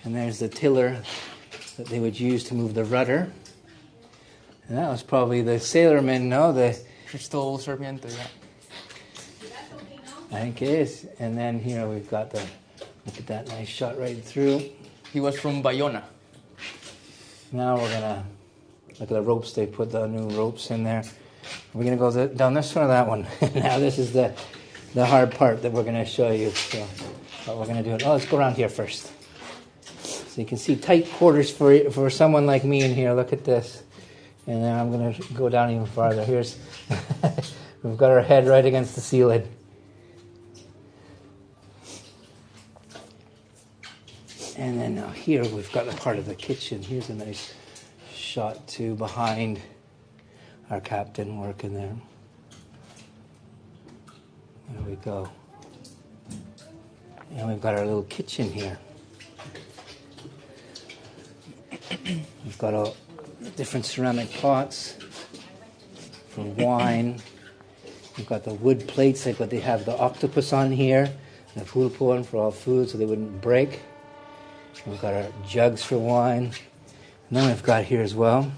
And there's the tiller that they would use to move the rudder. And that was probably the sailorman, no? The Crystal Sarmiento, yeah. I think it is. And then here we've got the, look at that nice shot right through. He was from Baiona. Now we're going to look at the ropes. They put the new ropes in there. We're going to go down this one or that one. Now this is the hard part that we're going to show you. So what we're going to do. Let's go around here first. So you can see tight quarters for someone like me in here. Look at this. And then I'm going to go down even farther. Here's, we've got our head right against the ceiling. And then now here we've got a part of the kitchen. Here's a nice shot too behind our captain working there. There we go. And we've got our little kitchen here. We've got all different ceramic pots for wine. We've got the wood plates like what they have the octopus on here. The pulpo on for all food so they wouldn't break. We've got our jugs for wine. And then we've got here as well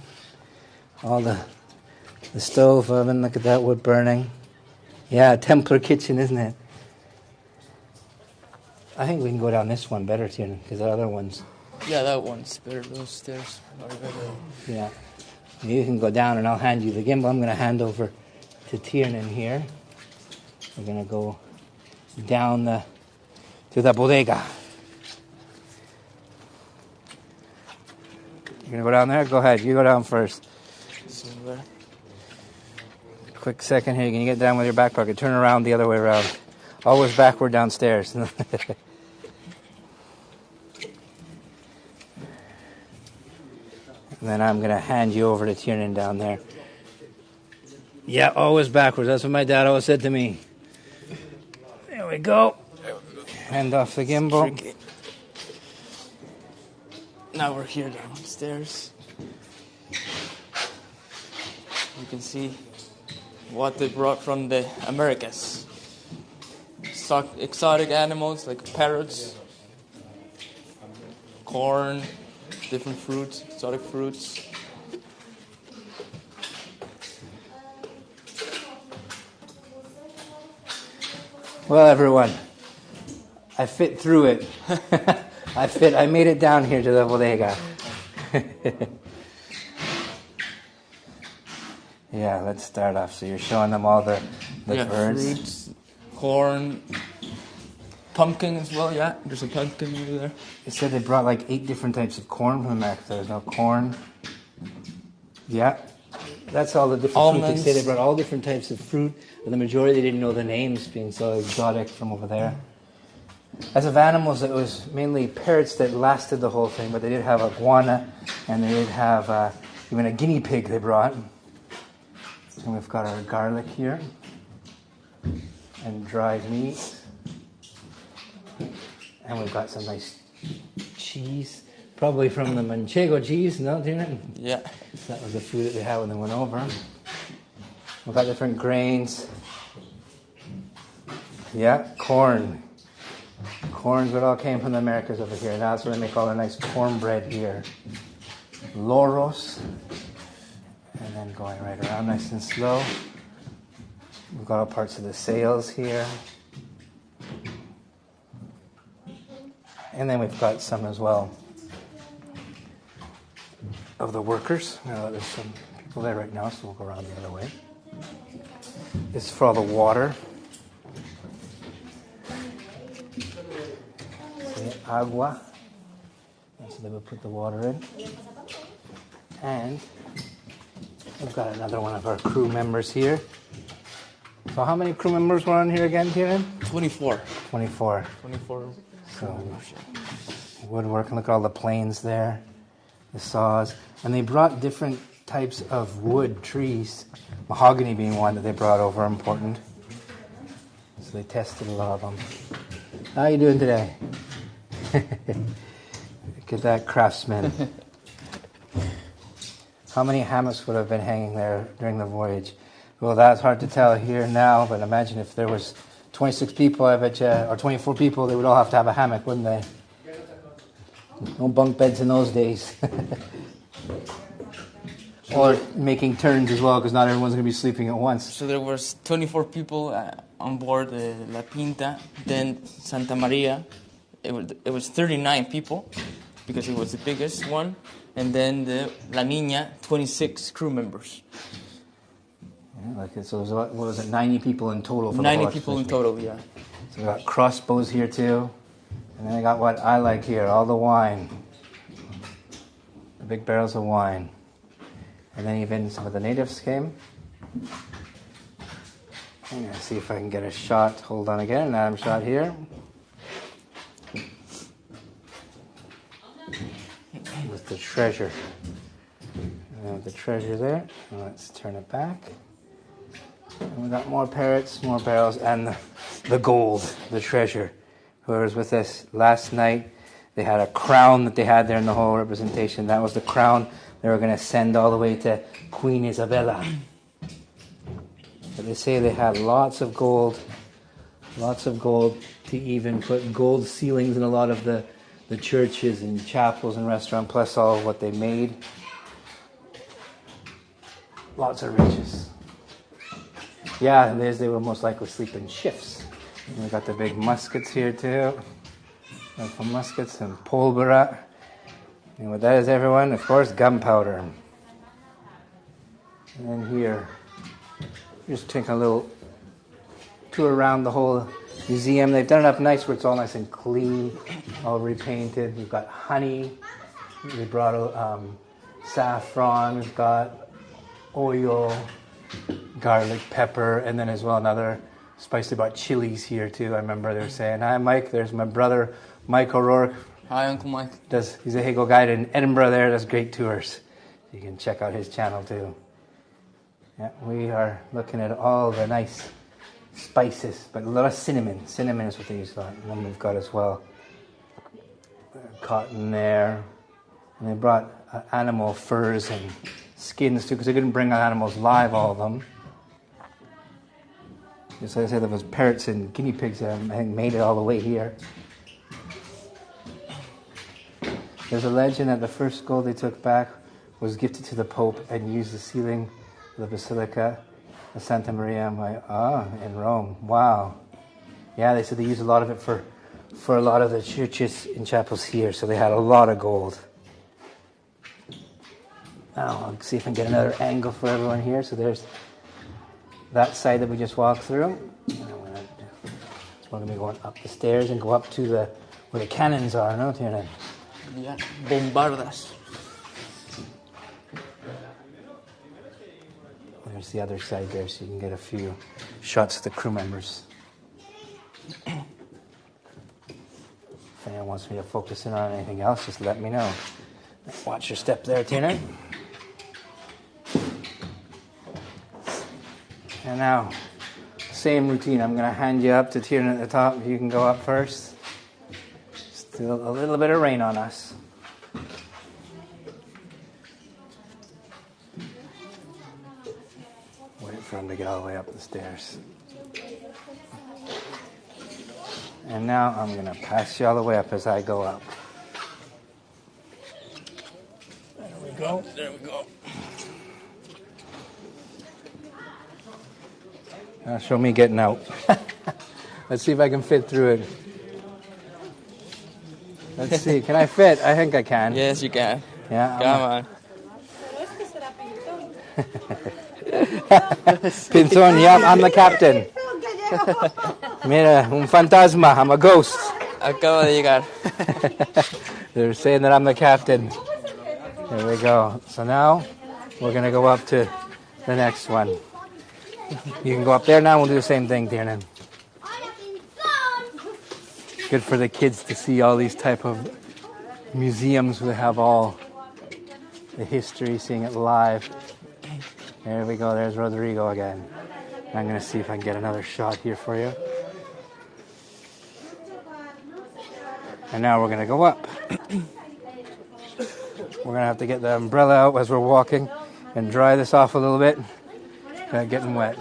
all the stove oven. Look at that wood burning. Yeah, Templar kitchen, isn't it? I think we can go down this one better, Tiernan, because the other ones. Yeah, that one's better. Those stairs are better. Yeah. You can go down and I'll hand you the gimbal. I'm going to hand over to Tiernan here. We're going to go down to the bodega. You're going to go down there? Go ahead. You go down first. Quick second here. You're going to get down with your back pocket. Turn around the other way around. Always backward downstairs. And then I'm going to hand you over to Tiernan down there. Yeah, always backwards. That's what my dad always said to me. There we go. Hand off the gimbal. Tricky. Now we're here downstairs. You can see what they brought from the Americas. Exotic animals like parrots, corn, different fruits, exotic fruits. Well, everyone, I fit through it. I made it down here to the bodega. Yeah, let's start off. So you're showing them all the birds. Fruits, corn, pumpkin as well, yeah. There's a pumpkin over there. They said they brought like 8 different types of corn from America. There's no corn. Yeah. That's all the different fruit. They Almonds. say they brought all different types of fruit, but the majority they didn't know the names, being so exotic from over there. As of animals, it was mainly parrots that lasted the whole thing, but they did have iguana, and they did have even a guinea pig they brought. And we've got our garlic here, and dried meat, and we've got some nice cheese, probably from the Manchego cheese, no, Tiernan? Yeah. That was the food that they had when they went over. We've got different grains. Yeah, corn. Corn's what all came from the Americas over here. That's where they make all the nice cornbread here. Loros. And then going right around nice and slow. We've got all parts of the sails here. And then we've got some as well of the workers. There's some people there right now, so we'll go around the other way. This is for all the water. Agua. And so they would put the water in. And we've got another one of our crew members here. So how many crew members were on here again, Kieran? 24. 24. 24. So woodwork, look at all the planes there, the saws. And they brought different types of wood, trees, mahogany being one that they brought over, important. So they tested a lot of them. How are you doing today? Look at that craftsman. How many hammocks would have been hanging there during the voyage? Well, that's hard to tell here now, but imagine if there was 26 people, I bet you, or 24 people, they would all have to have a hammock, wouldn't they? No bunk beds in those days. Or making turns as well, because not everyone's going to be sleeping at once. So there was 24 people on board La Pinta, then Santa Maria. It was 39 people, because it was the biggest one. And then the La Niña, 26 crew members. Yeah, so it was, what was it, 90 people in total? For 90 people in total, yeah. So we got crossbows here too. And then I got what I like here, all the wine. The big barrels of wine. And then even some of the natives came. I'm going to see if I can get a shot. Hold on again, an Adam shot here. With the treasure. And with the treasure there. Let's turn it back. And we got more parrots, more barrels, and the gold, the treasure. Whoever was with us last night, they had a crown that they had there in the whole representation. That was the crown they were going to send all the way to Queen Isabella. But they say they had lots of gold to even put gold ceilings in a lot of the churches and chapels and restaurants, plus all of what they made. Lots of riches. Yeah, they will most likely sleep in shifts. And we got the big muskets here too. Rifle muskets and pulvera. And what that is, everyone, of course, gunpowder. And then here, just take a little tour around the whole museum. They've done it up nice where it's all nice and clean, all repainted. We've got honey. We brought saffron. We've got oil, garlic, pepper, and then as well another spice. They brought chilies here too. I remember they were saying, "Hi, Mike. There's my brother, Mike O'Rourke." Hi, Uncle Mike. He's a Hagel guide in Edinburgh there. Does great tours. You can check out his channel too. Yeah, we are looking at all the nice spices, but a lot of cinnamon. Cinnamon is what they use a lot. And then we've got as well cotton there. And they brought animal furs and skins too, because they couldn't bring animals live, all of them. Just like I said, there was parrots and guinea pigs that I think made it all the way here. There's a legend that the first gold they took back was gifted to the Pope and used the ceiling of the Basilica of Santa Maria in Rome. Wow. Yeah, they said they used a lot of it for a lot of the churches and chapels here, so they had a lot of gold. Now, I'll see if I can get another angle for everyone here. So there's that side that we just walked through. We're going to be going up the stairs and go up to where the cannons are, no, Tiernan? Yeah, bombardas. There's the other side there, so you can get a few shots of the crew members. If anyone wants me to focus in on anything else, just let me know. Watch your step there, Tina. And now, same routine. I'm going to hand you up to Tina at the top. You can go up first. Still a little bit of rain on us. Wait for him to get all the way up the stairs. And now I'm going to pass you all the way up as I go up. There we go. There we go. Now show me getting out. Let's see if I can fit through it. Let's see. Can I fit? I think I can. Yes, you can. Yeah. Come on. Pinzón, yeah, I'm the captain. Mira, un fantasma. I'm a ghost. Acabo de llegar. They're saying that I'm the captain. There we go. So now we're going to go up to the next one. You can go up there now. We'll do the same thing, Tiernan. Good for the kids to see all these type of museums. We have all the history, seeing it live. There we go. There's Rodrigo again. I'm going to see if I can get another shot here for you. And now we're going to go up. We're going to have to get the umbrella out as we're walking and dry this off a little bit. Getting wet.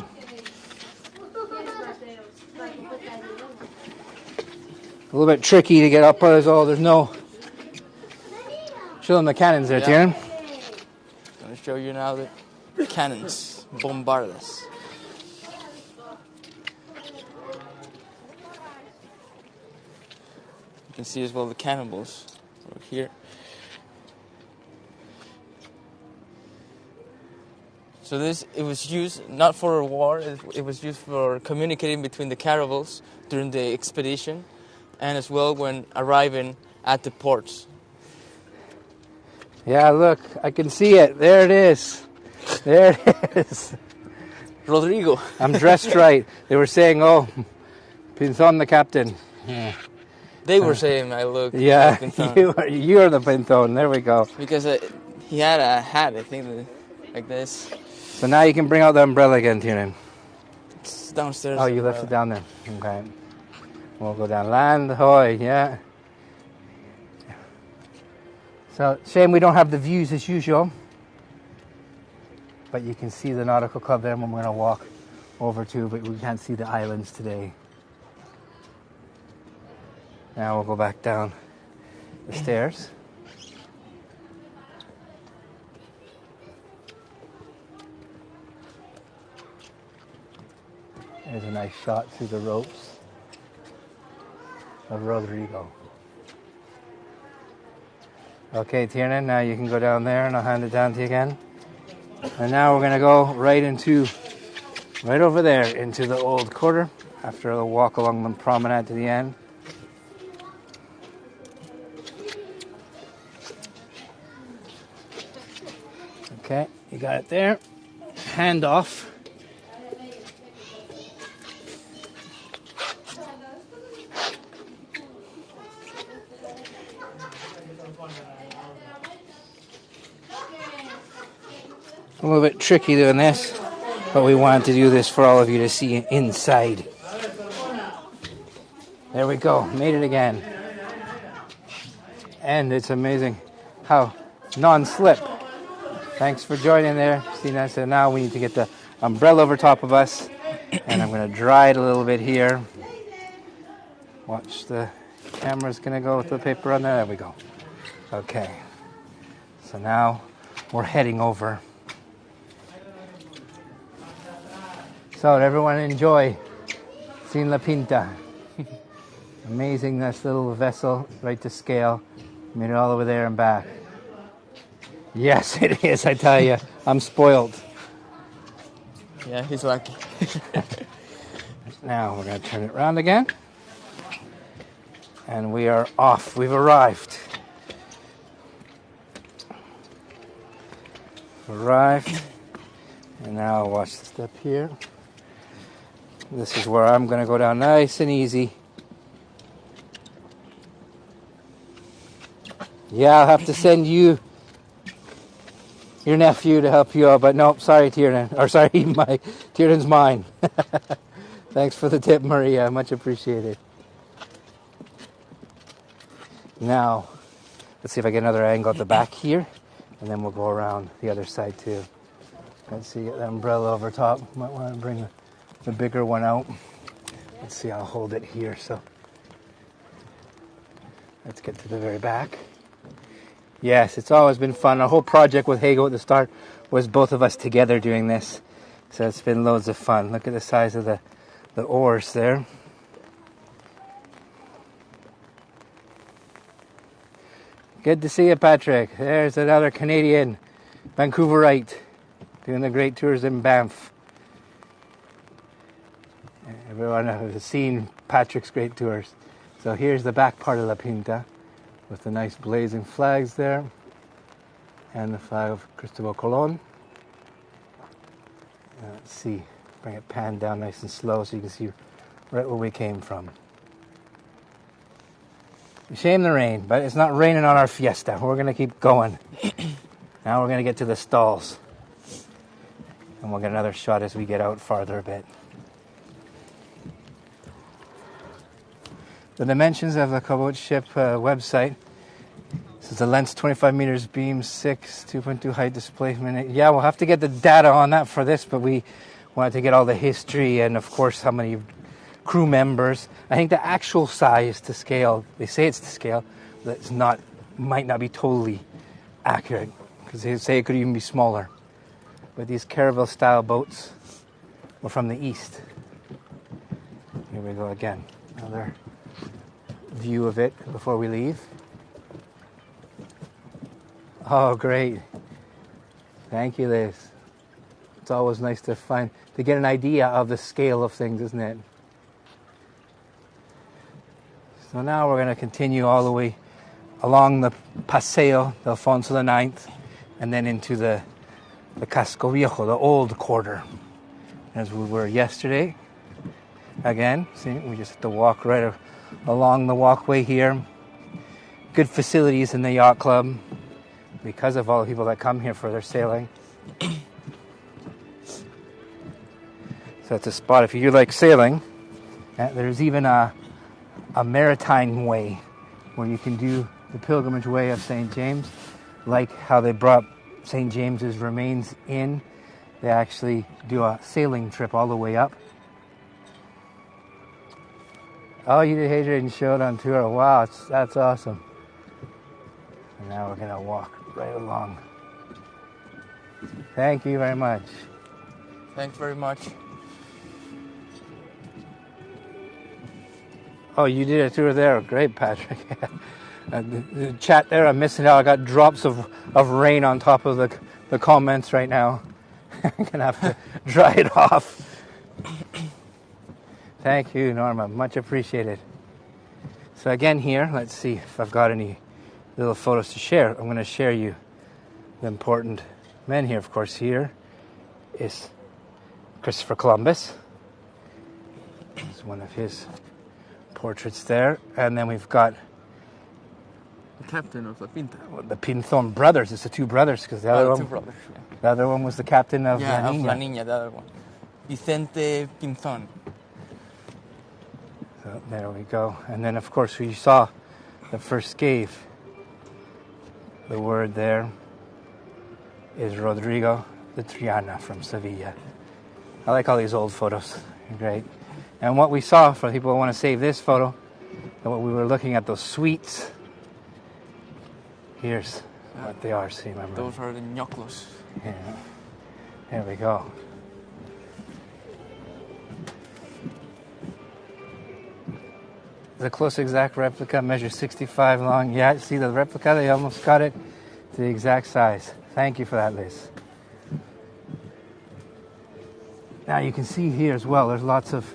A little bit tricky to get up. There's no... Show them the cannons there, Tiernan. I'm going to show you now the cannons. Bombardas. You can see as well the cannonballs over here. So it was used not for a war, it was used for communicating between the caravels during the expedition and as well when arriving at the ports. Yeah, look, I can see it. There it is. There it is. Rodrigo. I'm dressed right. They were saying, oh, Pinzón the captain. Yeah. They were saying I look yeah, like Pinzón. You're the Pinzón. There we go. Because he had a hat, I think, like this. So now you can bring out the umbrella again, Tiernan. It's downstairs. Oh, you left it down there. Okay. We'll go down. Land ahoy, yeah. So, shame we don't have the views as usual. But you can see the Nautical Club there when we're going to walk over to, but we can't see the islands today. Now we'll go back down the stairs. There's a nice shot through the ropes of Rodrigo. Okay, Tiernan, now you can go down there and I'll hand it down to you again. And now we're going to go right over there into the old quarter after a walk along the promenade to the end. Okay, you got it there. Hand off. A little bit tricky doing this, but we wanted to do this for all of you to see inside. There we go, made it again. And it's amazing how non-slip. Thanks for joining there, Stina. So now we need to get the umbrella over top of us, and I'm going to dry it a little bit here. Watch, the camera's going to go with the paper on there. There we go. Okay. So now we're heading over. So everyone enjoy seeing La Pinta. Amazing, this little vessel, right to scale. Made it all over there and back. Yes, it is, I tell you. I'm spoiled. Yeah, he's lucky. Now we're going to turn it around again. And we are off. We've arrived. And now watch the step here. This is where I'm going to go down nice and easy. Yeah, I'll have to send you your nephew to help you out, but nope, sorry, Tiernan. Or sorry, Tiernan's mine. Thanks for the tip, Maria. Much appreciated. Now, let's see if I get another angle at the back here, and then we'll go around the other side too. Let's see, get the umbrella over top. Might want to bring the bigger one out. Let's see, I'll hold it here. So let's get to the very back. Yes, it's always been fun. Our whole project with Hago at the start was both of us together doing this. So it's been loads of fun. Look at the size of the oars there. Good to see you, Patrick. There's another Canadian, Vancouverite, doing the great tours in Banff. Everyone has seen Patrick's great tours. So here's the back part of La Pinta, with the nice blazing flags there, and the flag of Cristobal Colon. Let's see, bring it pan down nice and slow so you can see right where we came from. Shame the rain, but it's not raining on our fiesta. We're going to keep going. Now we're going to get to the stalls, and we'll get another shot as we get out farther a bit. The dimensions of the Cobalt ship website. This is the length 25 meters, beam 6, 2.2 height, displacement. Yeah, we'll have to get the data on that for this, but we wanted to get all the history and, of course, how many crew members. I think the actual size to scale, they say it's to scale, but it's not, might not be totally accurate, because they say it could even be smaller. But these caravel-style boats were from the east. Here we go again. Another view of it before we leave. Oh, great. Thank you, Liz. It's always nice to get an idea of the scale of things, isn't it? So now we're going to continue all the way along the Paseo de Alfonso IX and then into the Casco Viejo, the old quarter, as we were yesterday. Again, see, we just have to walk right along the walkway here. Good facilities in the yacht club because of all the people that come here for their sailing. So it's a spot, if you like sailing, there's even a maritime way where you can do the pilgrimage way of St. James, like how they brought St. James's remains in. They actually do a sailing trip all the way up. Oh, you did Hadrian show it on tour. Wow, that's awesome. And now we're going to walk right along. Thank you very much. Thanks very much. Oh, you did a tour there. Great, Patrick. The chat there, I'm missing out. I got drops of rain on top of the comments right now. I'm going to have to dry it off. Thank you, Norma. Much appreciated. So again here, let's see if I've got any little photos to share. I'm going to share you the important men here. Of course, here is Christopher Columbus. It's one of his portraits there. And then we've got the captain of the Pinta. The Pinthon brothers. It's the two brothers, because the other one, two brothers, yeah. The other one was the captain of La La Niña. Of La Niña, the other one. Vicente Pinzón. So there we go. And then, of course, we saw the first gave. The word there is Rodrigo de Triana from Sevilla. I like all these old photos. They're great. And what we saw, for people who want to save this photo, and what we were looking at, those sweets. Here's what they are. See, remember? Those are the ñoclos. Yeah. There we go. The close exact replica measures 65 long. Yeah, see the replica? They almost got it to the exact size. Thank you for that, Liz. Now you can see here as well, there's lots of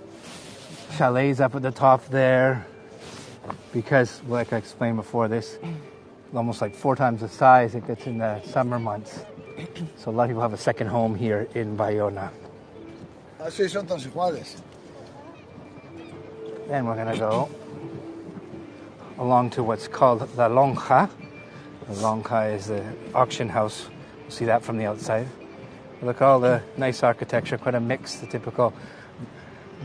chalets up at the top there, because, like I explained before, this is almost like 4 times the size it gets in the summer months. So a lot of people have a second home here in Baiona. Así son todos iguales. Then we're going to go along to what's called La Lonja. La Lonja is the auction house. You'll see that from the outside. Look at all the nice architecture, quite a mix, the typical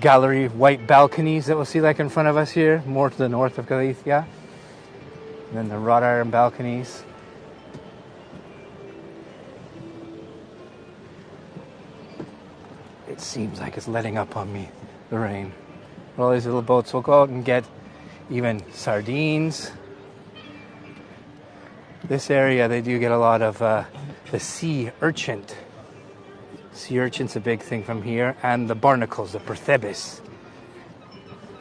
gallery white balconies that we'll see like in front of us here, more to the north of Galicia. And then the wrought iron balconies. It seems like it's letting up on me, the rain. All these little boats will go out and get even sardines. This area, they do get a lot of the sea urchin. Sea urchin's a big thing from here, and the barnacles, the percebes.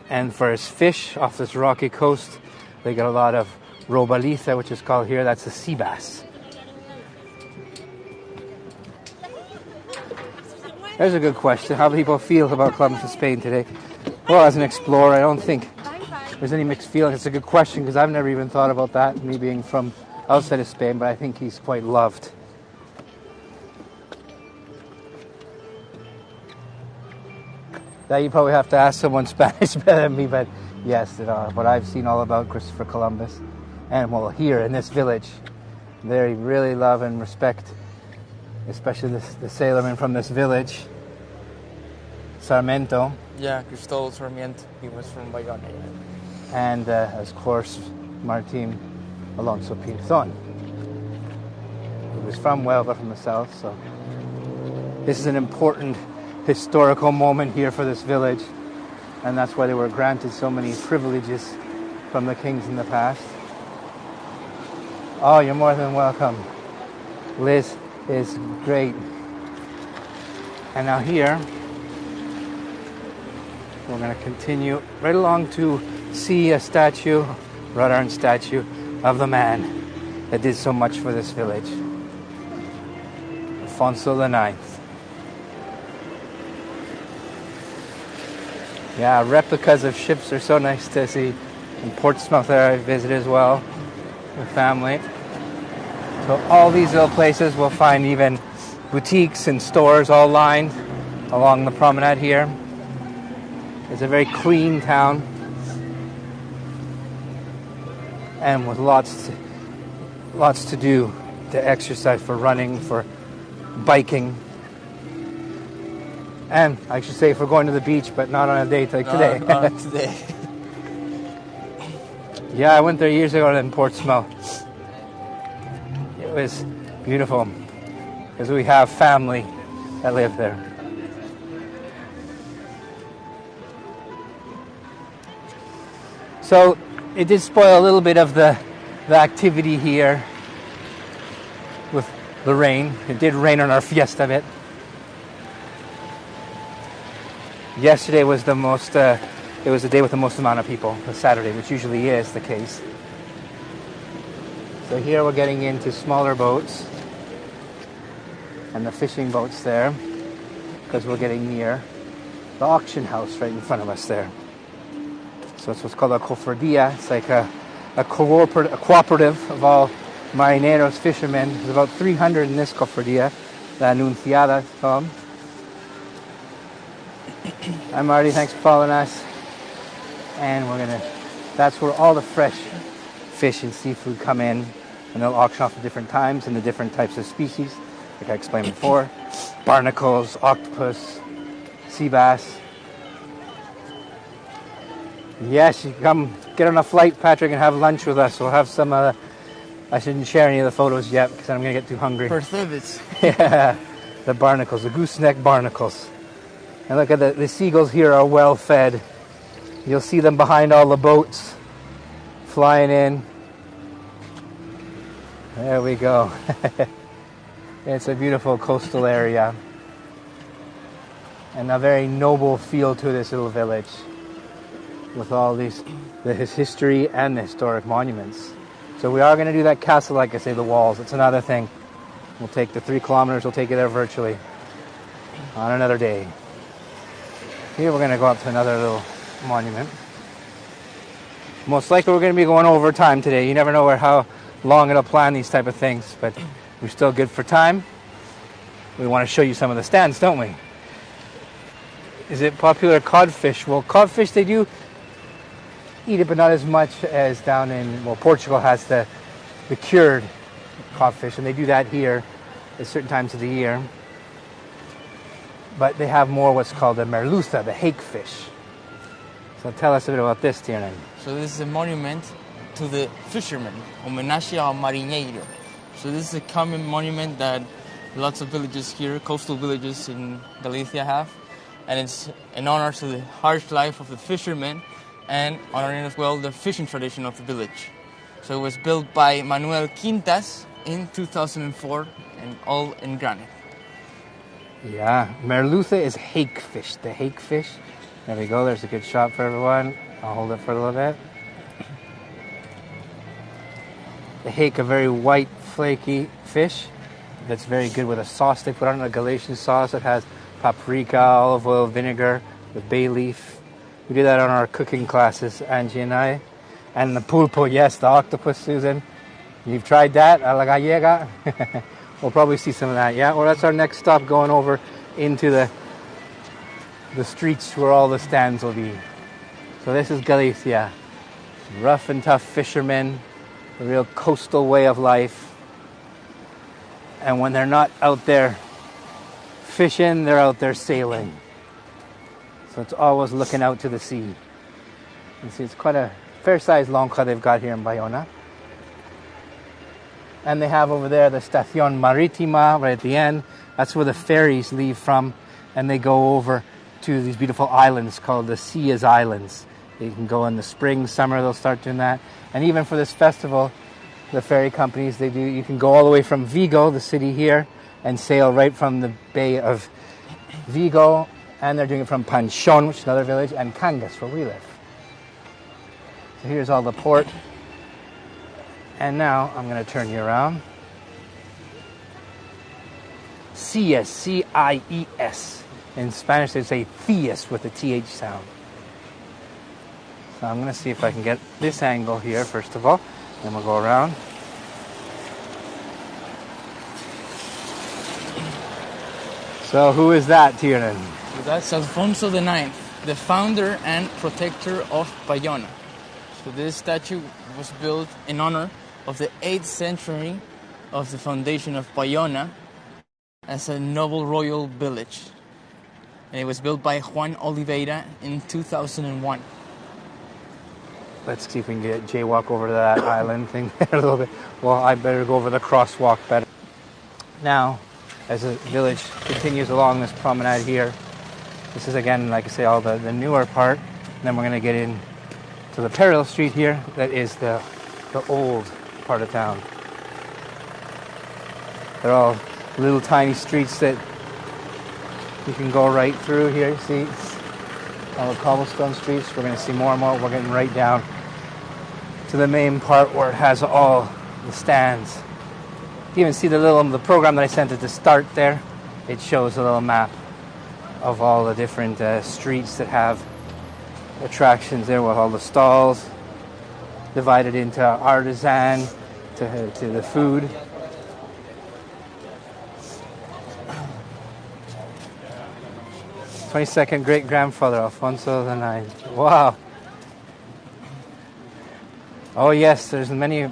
And for his fish off this rocky coast, they get a lot of robaliza, which is called here, that's the sea bass. There's a good question. How do people feel about Columbus to Spain today? Well, as an explorer, I don't think there's any mixed feelings. It's a good question because I've never even thought about that, me being from outside of Spain, but I think he's quite loved. That you probably have to ask someone Spanish better than me, but yes, what I've seen all about Christopher Columbus, and well, here in this village, they really love and respect, especially the sailormen from this village, Sarmiento. Yeah, Cristobal Sarmiento. He was from Baiona. And of course, Martin Alonso Pinzon. He was from Huelva, from the south, so this is an important historical moment here for this village, and that's why they were granted so many privileges from the kings in the past. Oh, you're more than welcome. Liz is great. And now here, we're going to continue right along to see a statue, wrought iron statue, of the man that did so much for this village, Alfonso IX. Yeah, replicas of ships are so nice to see. In Portsmouth there I visited as well with family. So all these little places we'll find even boutiques and stores all lined along the promenade here. It's a very clean town, and with lots to do, to exercise, for running, for biking, and I should say for going to the beach, but not on a day like today. Not today. Yeah, I went there years ago in Portsmouth. It was beautiful because we have family that live there. So it did spoil a little bit of the activity here with the rain. It did rain on our fiesta bit. Yesterday was the most, it was the day with the most amount of people, the Saturday, which usually is the case. So here we're getting into smaller boats and the fishing boats there, because we're getting near the auction house right in front of us there. So it's what's called a cofradia. It's like a cooperative of all marineros, fishermen. There's about 300 in this cofradia, the Anunciada, Tom. Hi Marty, thanks for following us. And that's where all the fresh fish and seafood come in, and they'll auction off at different times and the different types of species, like I explained before. Barnacles, octopus, sea bass. Yes, you can come get on a flight, Patrick, and have lunch with us. We'll have some, I shouldn't share any of the photos yet because I'm going to get too hungry. Percebes. Yeah, the barnacles, the gooseneck barnacles. And look at the seagulls here are well fed. You'll see them behind all the boats flying in. There we go. It's a beautiful coastal area and a very noble feel to this little village, with all his history and the historic monuments. So we are going to do that castle, like I say, the walls. It's another thing. We'll take the 3 kilometers, we'll take you there virtually on another day. Here we're going to go up to another little monument. Most likely we're going to be going over time today. You never know how long it'll plan these type of things, but we're still good for time. we want to show you some of the stands, don't we? Is it popular codfish? Well, codfish, they do eat it, but not as much as down in, well, Portugal has the cured codfish, and they do that here at certain times of the year. But they have more what's called the merluza, the hake fish. So tell us a bit about this, Tiernan. So this is a monument to the fishermen, homenaje ao marinheiro. So this is a common monument that lots of villages here, coastal villages in Galicia have, and it's an honor to the harsh life of the fishermen and honoring as well the fishing tradition of the village. So it was built by Manuel Quintas in 2004 and all in granite. Yeah, merluza is hake fish, the hake fish. There we go, there's a good shot for everyone. I'll hold it for a little bit. The hake, a very white, flaky fish that's very good with a sauce. They put on a Galician sauce that has paprika, olive oil, vinegar, with bay leaf. We do that on our cooking classes, Angie and I. And the pulpo, yes, the octopus, Susan. You've tried that, a la gallega? We'll probably see some of that, yeah? Well, that's our next stop, going over into the streets where all the stands will be. So this is Galicia. Rough and tough fishermen, a real coastal way of life. And when they're not out there fishing, they're out there sailing. So it's always looking out to the sea. You see, it's quite a fair-sized lonja they've got here in Baiona. And they have over there the Estación Marítima right at the end. That's where the ferries leave from, and they go over to these beautiful islands called the Sias Islands. You can go in the spring, summer, they'll start doing that. And even for this festival, the ferry companies, they do, you can go all the way from Vigo, the city here, and sail right from the Bay of Vigo, and they're doing it from Panchon, which is another village, and Cangas, where we live. So here's all the port. And now I'm going to turn you around. Cies, C-I-E-S. In Spanish they say Cies with the TH sound. So I'm going to see if I can get this angle here first of all. Then we'll go around. So who is that, Tiernan? So that's Alfonso IX, the founder and protector of Baiona. So this statue was built in honor of the 8th century of the foundation of Baiona as a noble royal village. And it was built by Juan Oliveira in 2001. Let's see if we can get jaywalk over to that island thing there a little bit. Well, I better go over the crosswalk better. Now, as the village continues along this promenade here, this is again, like I say, all the newer part. And then we're going to get in to the parallel street here. That is the old part of town. They're all little tiny streets that you can go right through here. See all the cobblestone streets. We're going to see more and more. We're getting right down to the main part where it has all the stands. You even see the program that I sent at the start there. It shows a little map of all the different streets that have attractions there with all the stalls divided into artisan to the food. '22nd great-grandfather Alfonso IX. Wow. Oh yes, there's many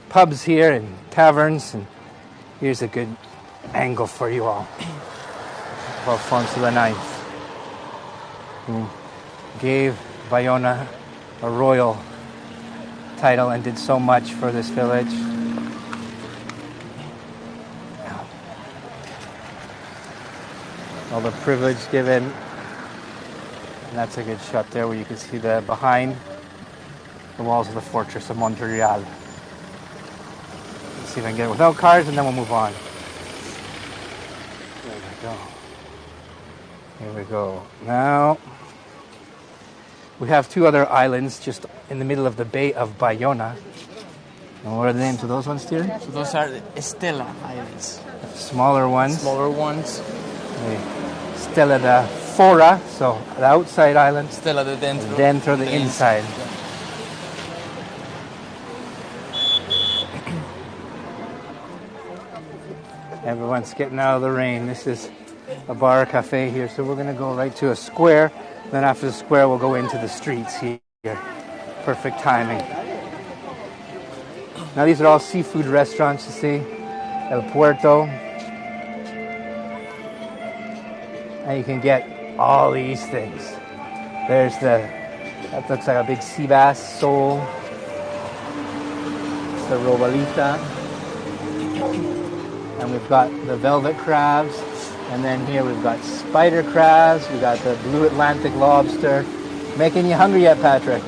pubs here and taverns, and here's a good angle for you all of Alfonso IX, who gave Baiona a royal title and did so much for this village. All the privilege given. And that's a good shot there where you can see the behind the walls of the fortress of Montreal. Let's see if I can get it without cars and then we'll move on. There we go. Here we go. Now, we have two other islands just in the middle of the Bay of Baiona. And what are the names of those ones, dear? So those are the Estela Islands. Smaller ones. Smaller ones. Stella de Fora, so the outside island. Stella de Dentro. Dentro, the inside. Everyone's getting out of the rain. This is a bar cafe here, so we're going to go right to a square. Then after the square, we'll go into the streets here. Perfect timing. Now these are all seafood restaurants, you see. El Puerto. And you can get all these things. There's that looks like a big sea bass, sole. It's the robalita. And we've got the velvet crabs. And then here we've got spider crabs. We've got the blue Atlantic lobster. Making you hungry yet, Patrick?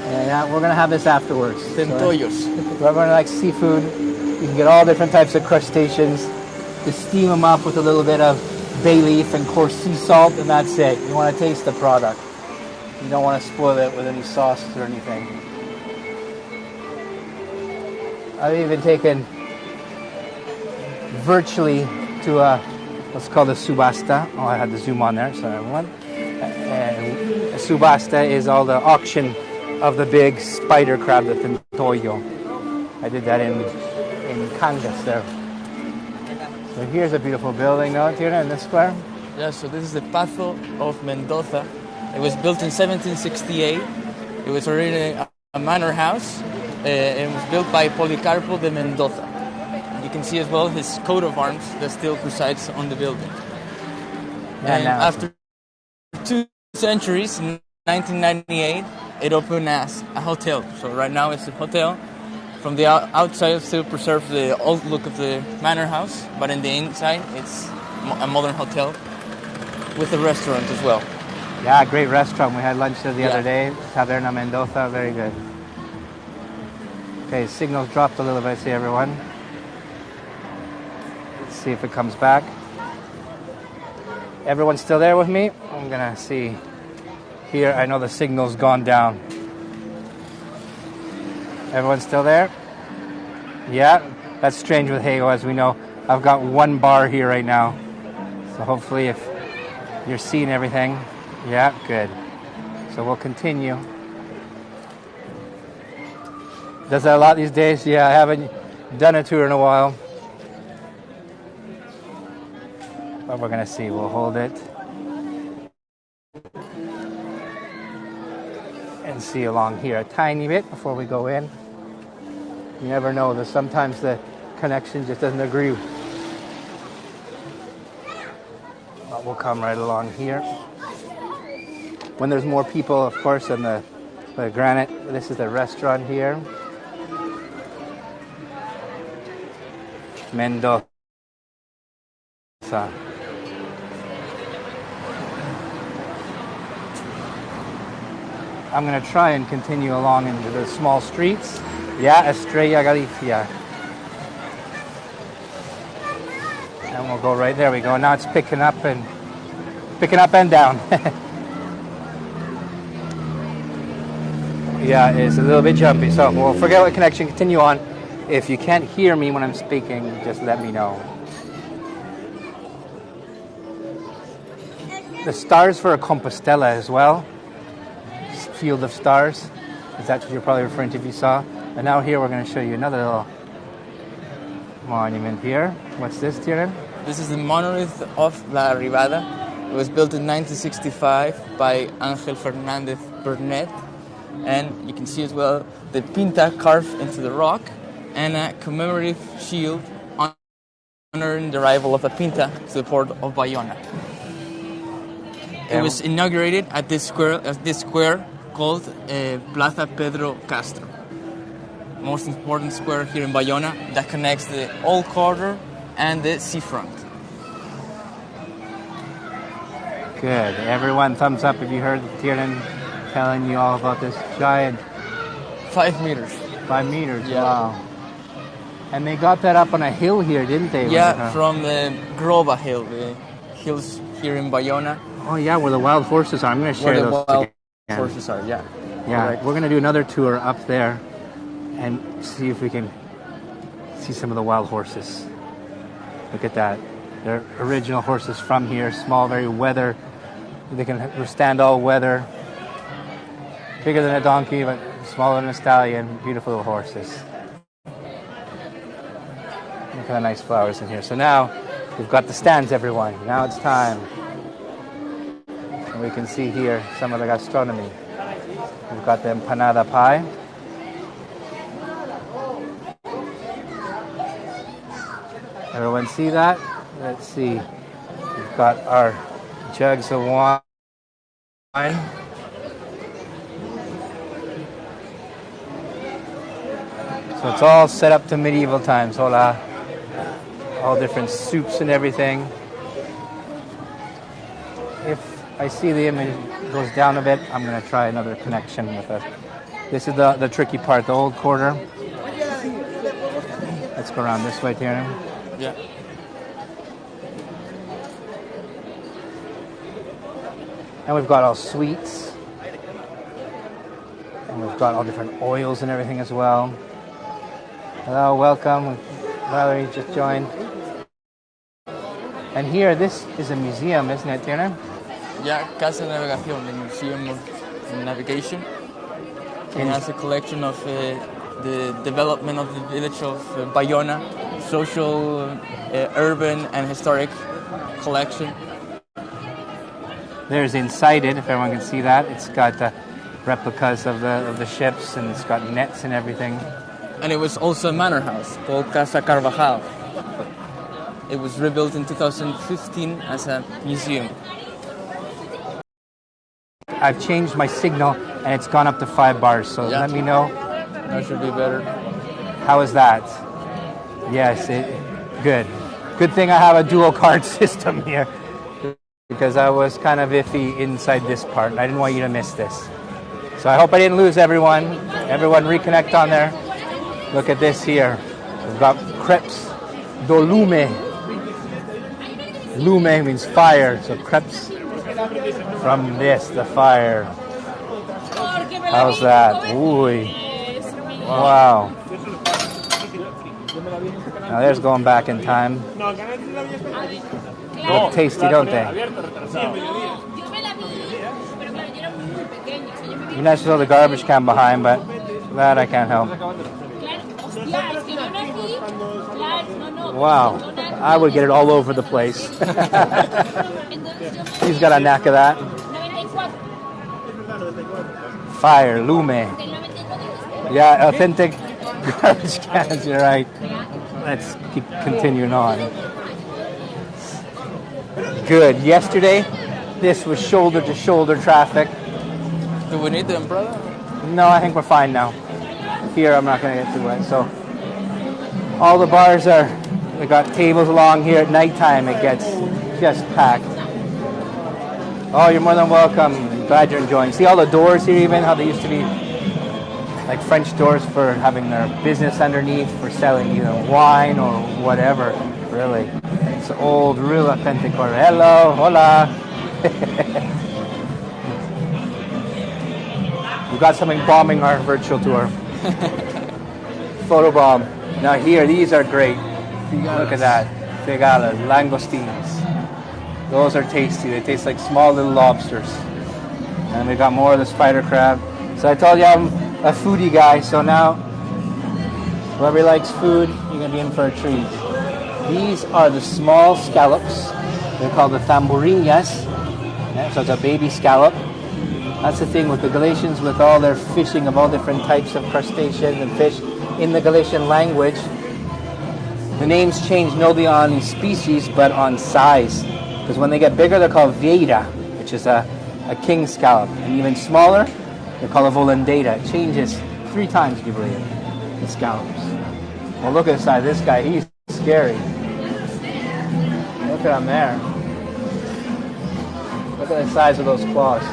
Yeah, we're going to have this afterwards. Centollos. So, everyone likes seafood. You can get all different types of crustaceans. Just steam them up with a little bit of bay leaf and coarse sea salt, and that's it. You want to taste the product. You don't want to spoil it with any sauce or anything. I've even taken virtually to what's called a subasta. Oh, I had to zoom on there, sorry everyone. And a subasta is all the auction of the big spider crab, the centollo. I did that in Cangas there. So here's a beautiful building now, Tierra, in this square. Yeah, so this is the Pazo of Mendoza. It was built in 1768. It was originally a manor house. It was built by Policarpo de Mendoza. You can see as well his coat of arms that still presides on the building. And after 2 centuries, in 1998, it opened as a hotel. So right now it's a hotel. From the outside, it still preserves the old look of the manor house, but in the inside, it's a modern hotel with a restaurant as well. Yeah, great restaurant. We had lunch there the other day. Taberna Mendoza, very good. Okay, signal's dropped a little bit, see everyone. Let's see if it comes back. Everyone's still there with me? I'm gonna see here. I know the signal's gone down. Everyone's still there? Yeah, that's strange with Hego, as we know. I've got one bar here right now. So hopefully if you're seeing everything. Yeah, good. So we'll continue. Does that a lot these days? Yeah, I haven't done a tour in a while. But we're going to see. We'll hold it. And see along here a tiny bit before we go in. You never know. There's sometimes the connection just doesn't agree. But we'll come right along here. When there's more people, of course, than the granite. This is the restaurant here. Mendoza. I'm going to try and continue along into the small streets. Yeah, Estrella Galicia. And we'll go right there. We go. Now it's picking up and down. Yeah, it's a little bit jumpy. So we'll forget what connection. Continue on. If you can't hear me when I'm speaking, just let me know. The stars for a Compostela as well. Field of Stars. That's what you're probably referring to if you saw. And now here we're going to show you another little monument here. What's this, Tierra? This is the monolith of La Arribada. It was built in 1965 by Ángel Fernández Bernet. And you can see as well the Pinta carved into the rock and a commemorative shield honoring the arrival of the Pinta to the port of Baiona. It was inaugurated at this square called Plaza Pedro Castro. Most important square here in Baiona that connects the old quarter and the seafront. Good. Everyone, thumbs up if you heard Tiernan telling you all about this giant. 5 meters. 5 meters, yeah. Wow. And they got that up on a hill here, didn't they? Yeah, from the Groba Hill, the hills here in Bayona. Oh yeah, where the wild horses are. I'm going to share those wild horses are, yeah. Yeah, correct. We're going to do another tour up there and see if we can see some of the wild horses. Look at that. They're original horses from here, small, very weather. They can withstand all weather. Bigger than a donkey, but smaller than a stallion. Beautiful little horses. Look at the nice flowers in here. So now we've got the stands, everyone. Now it's time. And we can see here some of the gastronomy. We've got the empanada pie. Everyone see that? Let's see. We've got our jugs of wine. So it's all set up to medieval times. Hola. All different soups and everything. If I see the image goes down a bit, I'm going to try another connection with it. This is the tricky part, the old quarter. Let's go around this way, Tiernan. Yeah. And we've got all sweets. And we've got all different oils and everything as well. Hello, welcome. Valerie just joined. And here, this is a museum, isn't it, Tiernan? Yeah, Casa de Navegación, the Museum of Navigation. It has a collection of the development of the village of Baiona, social, urban, and historic collection. There's inside it, if everyone can see that. It's got replicas of the ships, and it's got nets and everything. And it was also a manor house called Casa Carvajal. It was rebuilt in 2015 as a museum. I've changed my signal, and it's gone up to 5 bars, so Yeah. let me know. That should be better. How is that? Yes, good. Good thing I have a dual card system here, because I was kind of iffy inside this part. I didn't want you to miss this. So I hope I didn't lose everyone. Everyone reconnect on there. Look at this here. We've got crepes do lume. Lume means fire, so crepes from this, the fire. How's that? Ooh. Wow. Now there's going back in time. Look tasty, don't they? You guys throw the garbage can behind, but that I can't help. Wow. I would get it all over the place. He's got a knack of that. Fire, lume. Yeah, authentic garbage cans, you're right. Let's keep continuing on. Good. Yesterday, this was shoulder-to-shoulder traffic. Do we need them, brother? No, I think we're fine now. Here, I'm not going to get too wet. So, all the bars we got tables along here. At nighttime, it gets just packed. Oh, you're more than welcome. Glad you're enjoying. See all the doors here, even how they used to be like French doors for having their business underneath for selling either wine or whatever. Really, it's old, real authentic quarter. Hello, hola. We've got something bombing our virtual tour. Photo bomb. Now here, these are great. Look at that. Figalas, langoustines. Those are tasty. They taste like small little lobsters. And we got more of the spider crab. So I told you I'm a foodie guy, so now whoever likes food, you're going to be in for a treat. These are the small scallops. They're called the tamburinas. Yeah, so it's a baby scallop. That's the thing with the Galicians, with all their fishing of all different types of crustaceans and fish in the Galician language. The names change not only on species, but on size. Because when they get bigger, they're called vieira, which is a king scallop. And even smaller, they're called a volandera. It changes 3 times, if you believe it, the scallops. Well, look at the size of this guy. He's scary. Look at him there. Look at the size of those claws.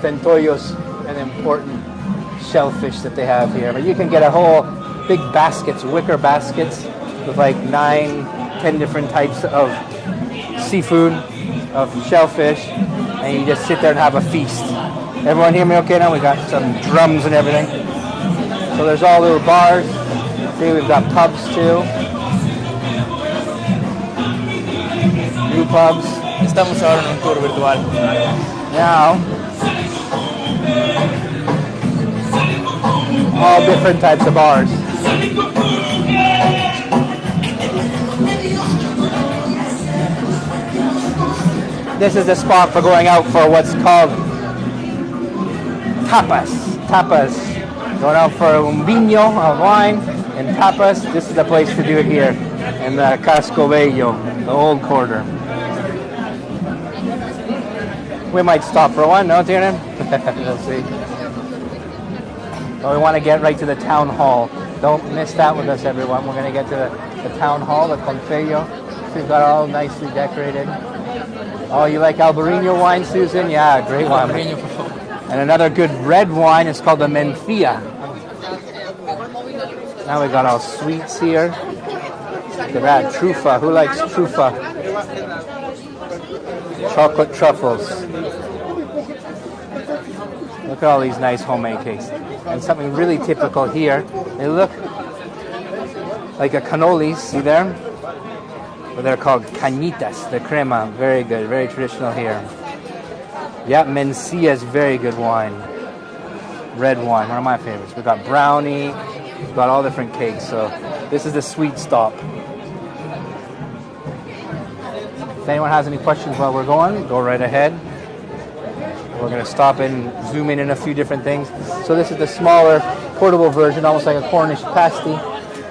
Centollos, an important shellfish that they have here. But you can get a whole big baskets, wicker baskets, with like 9, 10 different types of seafood, of shellfish, and you just sit there and have a feast. Everyone hear me okay now? We got some drums and everything. So there's all little bars. See, we've got pubs too. New pubs. Estamos ahora en un tour virtual. Now, all different types of bars. this is the spot for going out for what's called tapas. Tapas. Going out for un vino, a wine, and tapas. This is the place to do it here in the Casco Bello, the old quarter. We might stop for one, no, Tiernan? We'll see. But we want to get right to the town hall. Don't miss that with us, everyone. We're going to get to the town hall, the Concello. We've got all nicely decorated. Oh, you like Albarino wine, Susan? Yeah, great wine. And another good red wine is called the Mencia. Now we got all sweets here. Look at that, trufa. Who likes trufa? Chocolate truffles. Look at all these nice homemade cakes. And something really typical here. They look like a cannoli, see there? But they're called cañitas, the crema. Very good, very traditional here. Yeah, Mencia is very good wine. Red wine, one of my favorites. We've got brownie, we've got all different cakes. So this is the sweet stop. If anyone has any questions while we're going, go right ahead. We're going to stop and zoom in a few different things. So this is the smaller, portable version, almost like a Cornish pasty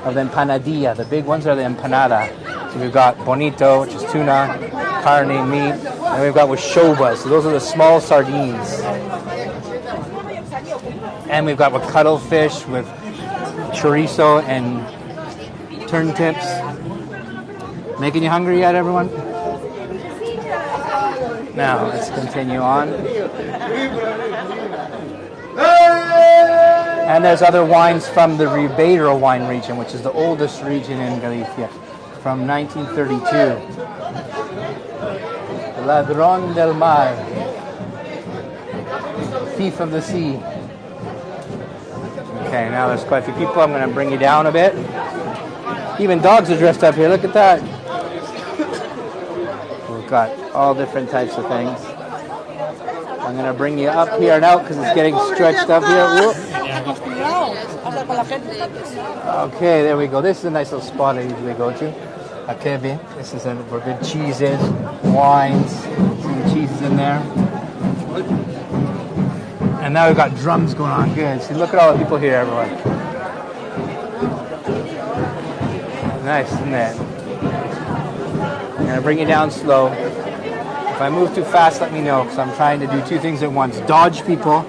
of the empanadilla. The big ones are the empanada. So we've got bonito, which is tuna, carne, meat, and we've got with shobas. So those are the small sardines. And we've got with cuttlefish, with chorizo and turntips. Making you hungry yet, everyone? Now, let's continue on. And there's other wines from the Ribeiro wine region, which is the oldest region in Galicia, from 1932. Ladrón del Mar, Thief of the Sea. Okay, now there's quite a few people. I'm going to bring you down a bit. Even dogs are dressed up here. Look at that. We've got all different types of things. I'm going to bring you up here and out because it's getting stretched up here. Whoop. Okay, there we go. This is a nice little spot I usually go to. Akebe. This is for good cheeses, wines. See the cheeses in there. And now we've got drums going on. Good. See, look at all the people here, everyone. Nice, isn't it? I'm going to bring you down slow. If I move too fast, let me know, because I'm trying to do two things at once. Dodge people,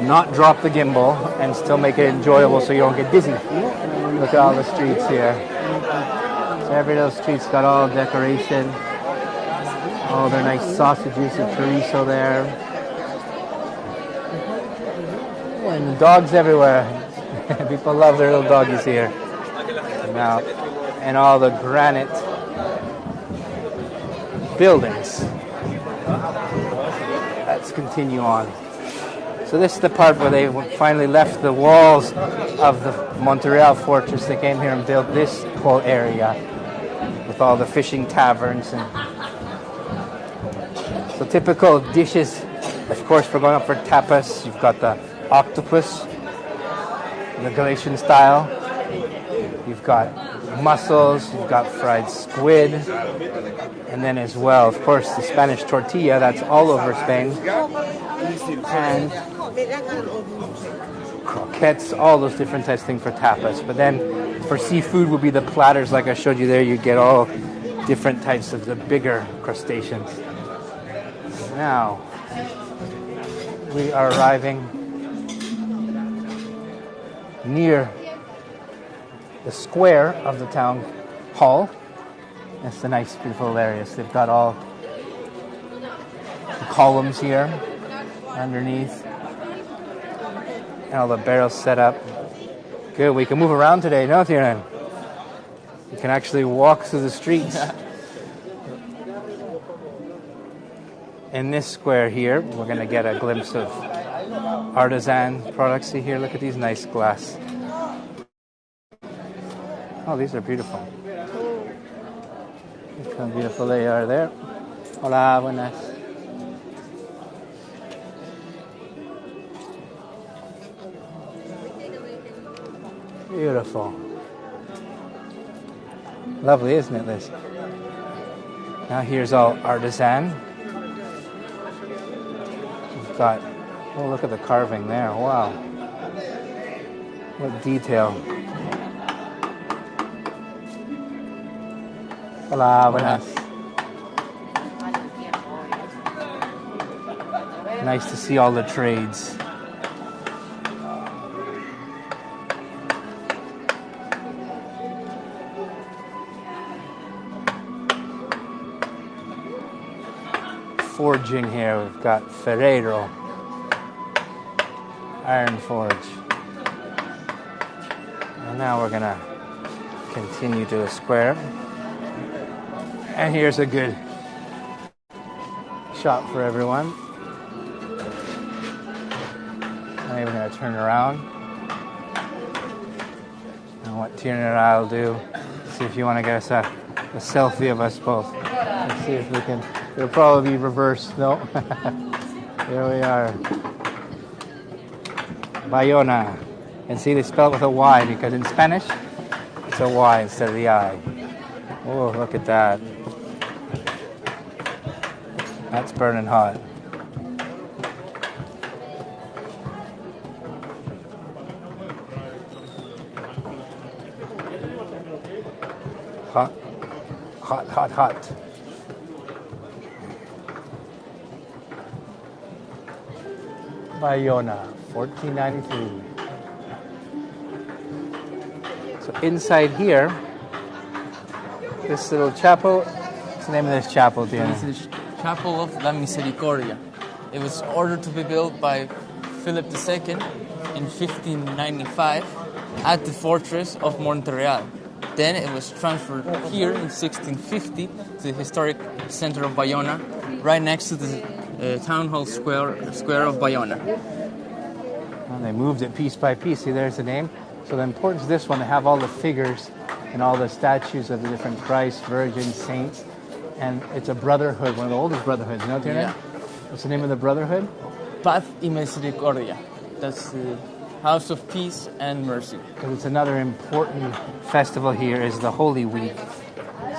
not drop the gimbal, and still make it enjoyable so you don't get dizzy. Look at all the streets here. So every little street's got all decoration. All their nice sausages and chorizo there. And dogs everywhere. People love their little doggies here. Now, and all the granite buildings. Let's continue on. So this is the part where they finally left the walls of the Montreal fortress. They came here and built this whole area with all the fishing taverns. And so typical dishes, of course, for going up for tapas, you've got the octopus, the Galician style. You've got mussels, you've got fried squid, and then as well, of course, the Spanish tortilla, that's all over Spain, and croquettes, all those different types of things for tapas. But then for seafood would be the platters like I showed you there. You get all different types of the bigger crustaceans. Now, we are arriving near the square of the town hall. It's a nice, beautiful area. So they've got all the columns here underneath, and all the barrels set up. Good. We can move around today, no, Tiernan? You can actually walk through the streets. In this square here, we're going to get a glimpse of artisan products. See here, look at these nice glass. Oh, these are beautiful. Look how beautiful they are there. Hola, buenas. Beautiful. Lovely, isn't it, Liz? Now here's all artisan. got, oh, look at the carving there. Wow. What detail. Hola, buenas. Nice to see all the trades. Forging here, we've got Ferrero, Iron Forge. And now we're gonna continue to the square. And here's a good shot for everyone. And we're gonna turn around. And what Tierna and I'll do, see if you wanna get us a selfie of us both. Let's see if we can. It'll probably be reversed. No. Here we are. Baiona. And see, they spell it with a Y because in Spanish, it's a Y instead of the I. Oh, look at that. That's burning hot. Hot, hot, hot, hot. Baiona, 1493. So inside here, this little chapel, what's the name of this chapel, Diana? This is Chapel of La Misericordia. It was ordered to be built by Philip II in 1595 at the fortress of Montreal. Then it was transferred here in 1650 to the historic center of Baiona, right next to the town hall square of Baiona. Well, they moved it piece by piece. See, there's the name. So the importance of this one, they have all the figures and all the statues of the different Christ, Virgin, Saints. And it's a brotherhood, one of the oldest brotherhoods. You know, Tierna? Yeah. What's the name of the brotherhood? Paz y Misericordia. That's the House of Peace and Mercy. Because it's another important festival here is the Holy Week.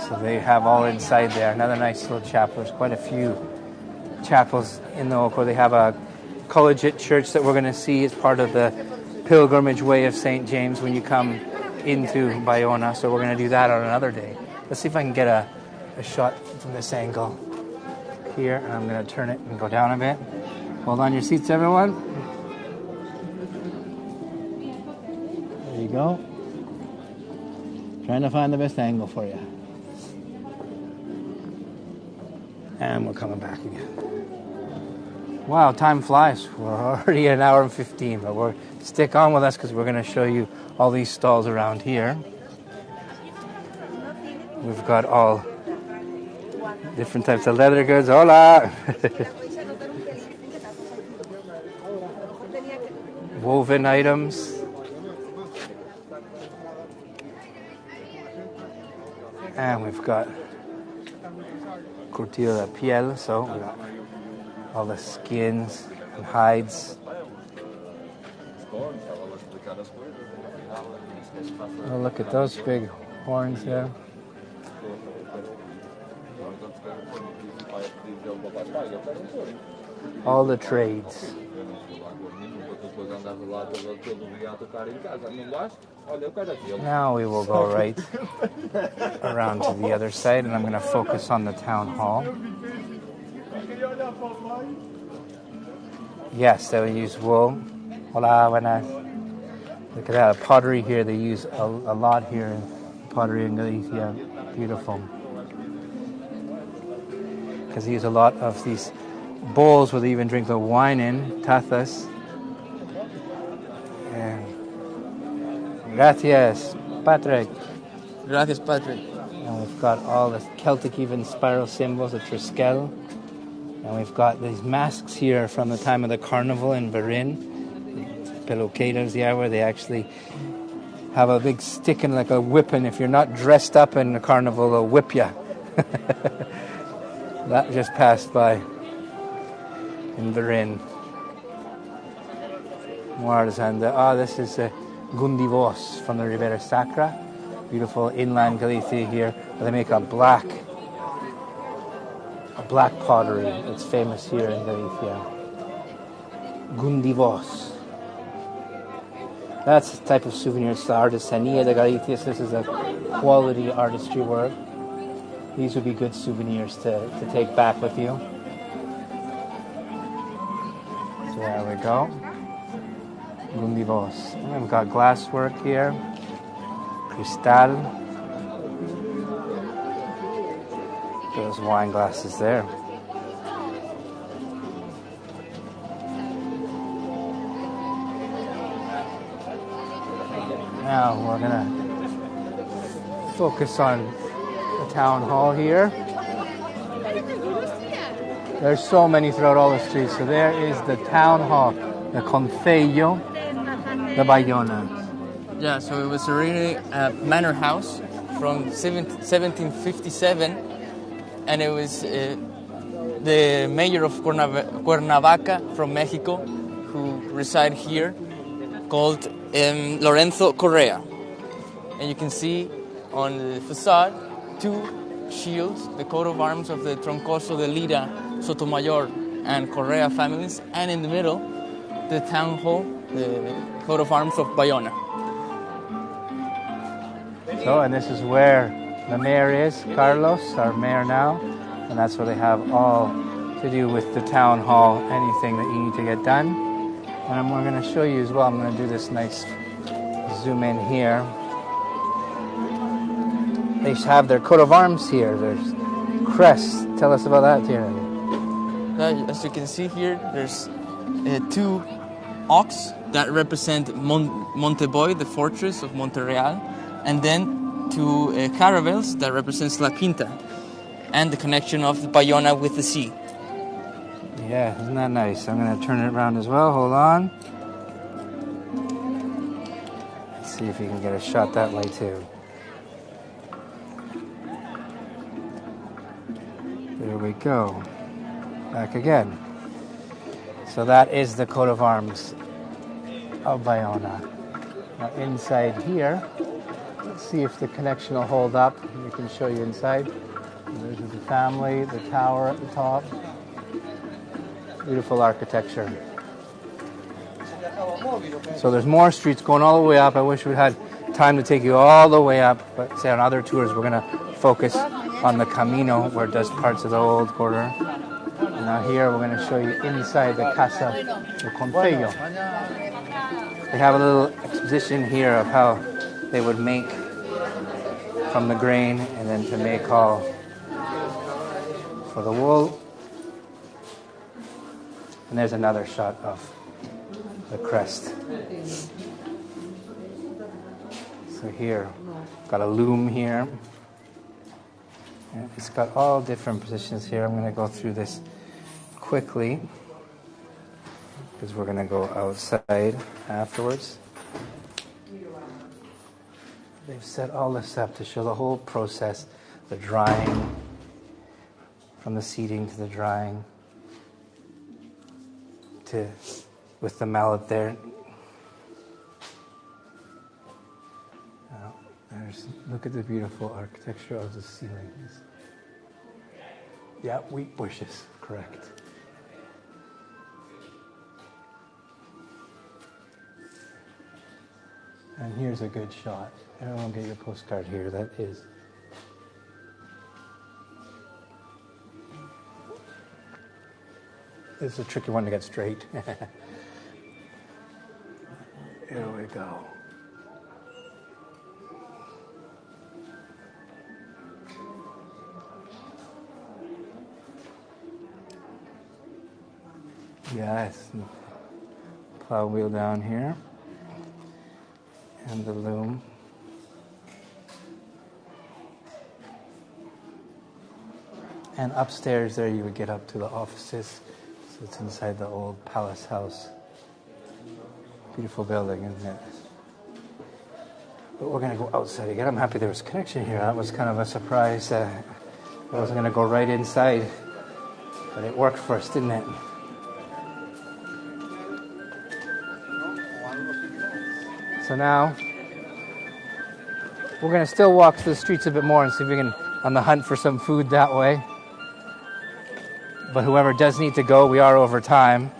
So they have all inside there. Another nice little chapel. There's quite a few chapels in the Oko. They have a collegiate church that we're going to see as part of the pilgrimage way of St. James when you come into Baiona. So we're going to do that on another day. Let's see if I can get a shot from this angle here. And I'm going to turn it and go down a bit. Hold on your seats, everyone. There you go. Trying to find the best angle for you. And we're coming back again. Wow, time flies. We're already at an hour and 15, but stick on with us because we're going to show you all these stalls around here. We've got all different types of leather goods. Hola! Woven items. And we've got curtido de piel, so we got all the skins and hides. Oh, look at those big horns there. All the trades. Now we will go right around to the other side, and I'm going to focus on the town hall. Yes, they will use wool. Hola, buenas. Look at that, pottery here. They use a lot here in pottery in Galicia. Beautiful. Because they use a lot of these bowls where they even drink the wine in, tazas. And gracias, Patrick. Gracias, Patrick. And we've got all the Celtic even spiral symbols, the Triskel. And we've got these masks here from the time of the carnival in Barin. Peluqueros, yeah, where they actually have a big stick and like a whip, and if you're not dressed up in the carnival, they'll whip you. That just passed by in Barin. And this is Gundivos from the Ribera Sacra. Beautiful inland Galicia here. They make a black pottery. It's famous here in Galicia. Gundivos. That's the type of souvenir. It's the Artesanía de Galicia. This is a quality artistry work. These would be good souvenirs to take back with you. So there we go. Gundivos. And we've got glass work here. Cristal. Those wine glasses there. Now we're gonna focus on the town hall here. There's so many throughout all the streets. So there is the town hall, the Concello de Baiona. Yeah, so it was originally a manor house from 1757, and it was the mayor of Cuernavaca from Mexico who reside here, called Lorenzo Correa. And you can see on the facade two shields, the coat of arms of the Troncoso de Lira, Sotomayor, and Correa families, and in the middle, the town hall, the coat of arms of Baiona. So, and this is where the mayor is, Carlos, our mayor now, and that's where they have all to do with the town hall, anything that you need to get done. And we're going to show you as well. I'm going to do this nice zoom in here. They have their coat of arms here. There's crests. Tell us about that here. As you can see here, there's two ox that represent Monteboy, the fortress of Monterreal, and then two caravels that represents La Pinta, and the connection of Baiona with the sea. Yeah, isn't that nice? I'm going to turn it around as well. Hold on. Let's see if you can get a shot that way too. There we go. Back again. So that is the coat of arms of Baiona. Now inside here, let's see if the connection will hold up. We can show you inside. There's the family, the tower at the top. Beautiful architecture. So there's more streets going all the way up. I wish we had time to take you all the way up, but say on other tours we're going to focus on the Camino, where it does parts of the old quarter. And now here we're going to show you inside the Casa del Concello. They have a little exposition here of how they would make from the grain and then to make all for the wool. And there's another shot of the crest. So here, got a loom here. And it's got all different positions here. I'm going to go through this quickly because we're going to go outside afterwards. They've set all this up to show the whole process, the drying, from the seeding to the drying, with the mallet there. Look at the beautiful architecture of the ceilings. Yeah, wheat bushes, correct. And here's a good shot. Everyone get your postcard here. That is. It's a tricky one to get straight. Here we go. Yes, plow wheel down here, and the loom. And upstairs there you would get up to the offices. So it's inside the old palace house. Beautiful building, isn't it? But we're going to go outside again. I'm happy there was a connection here. That was kind of a surprise. I wasn't going to go right inside, but it worked for us, didn't it? So now, we're going to still walk through the streets a bit more and see if we can, on the hunt for some food that way. But whoever does need to go, we are over time.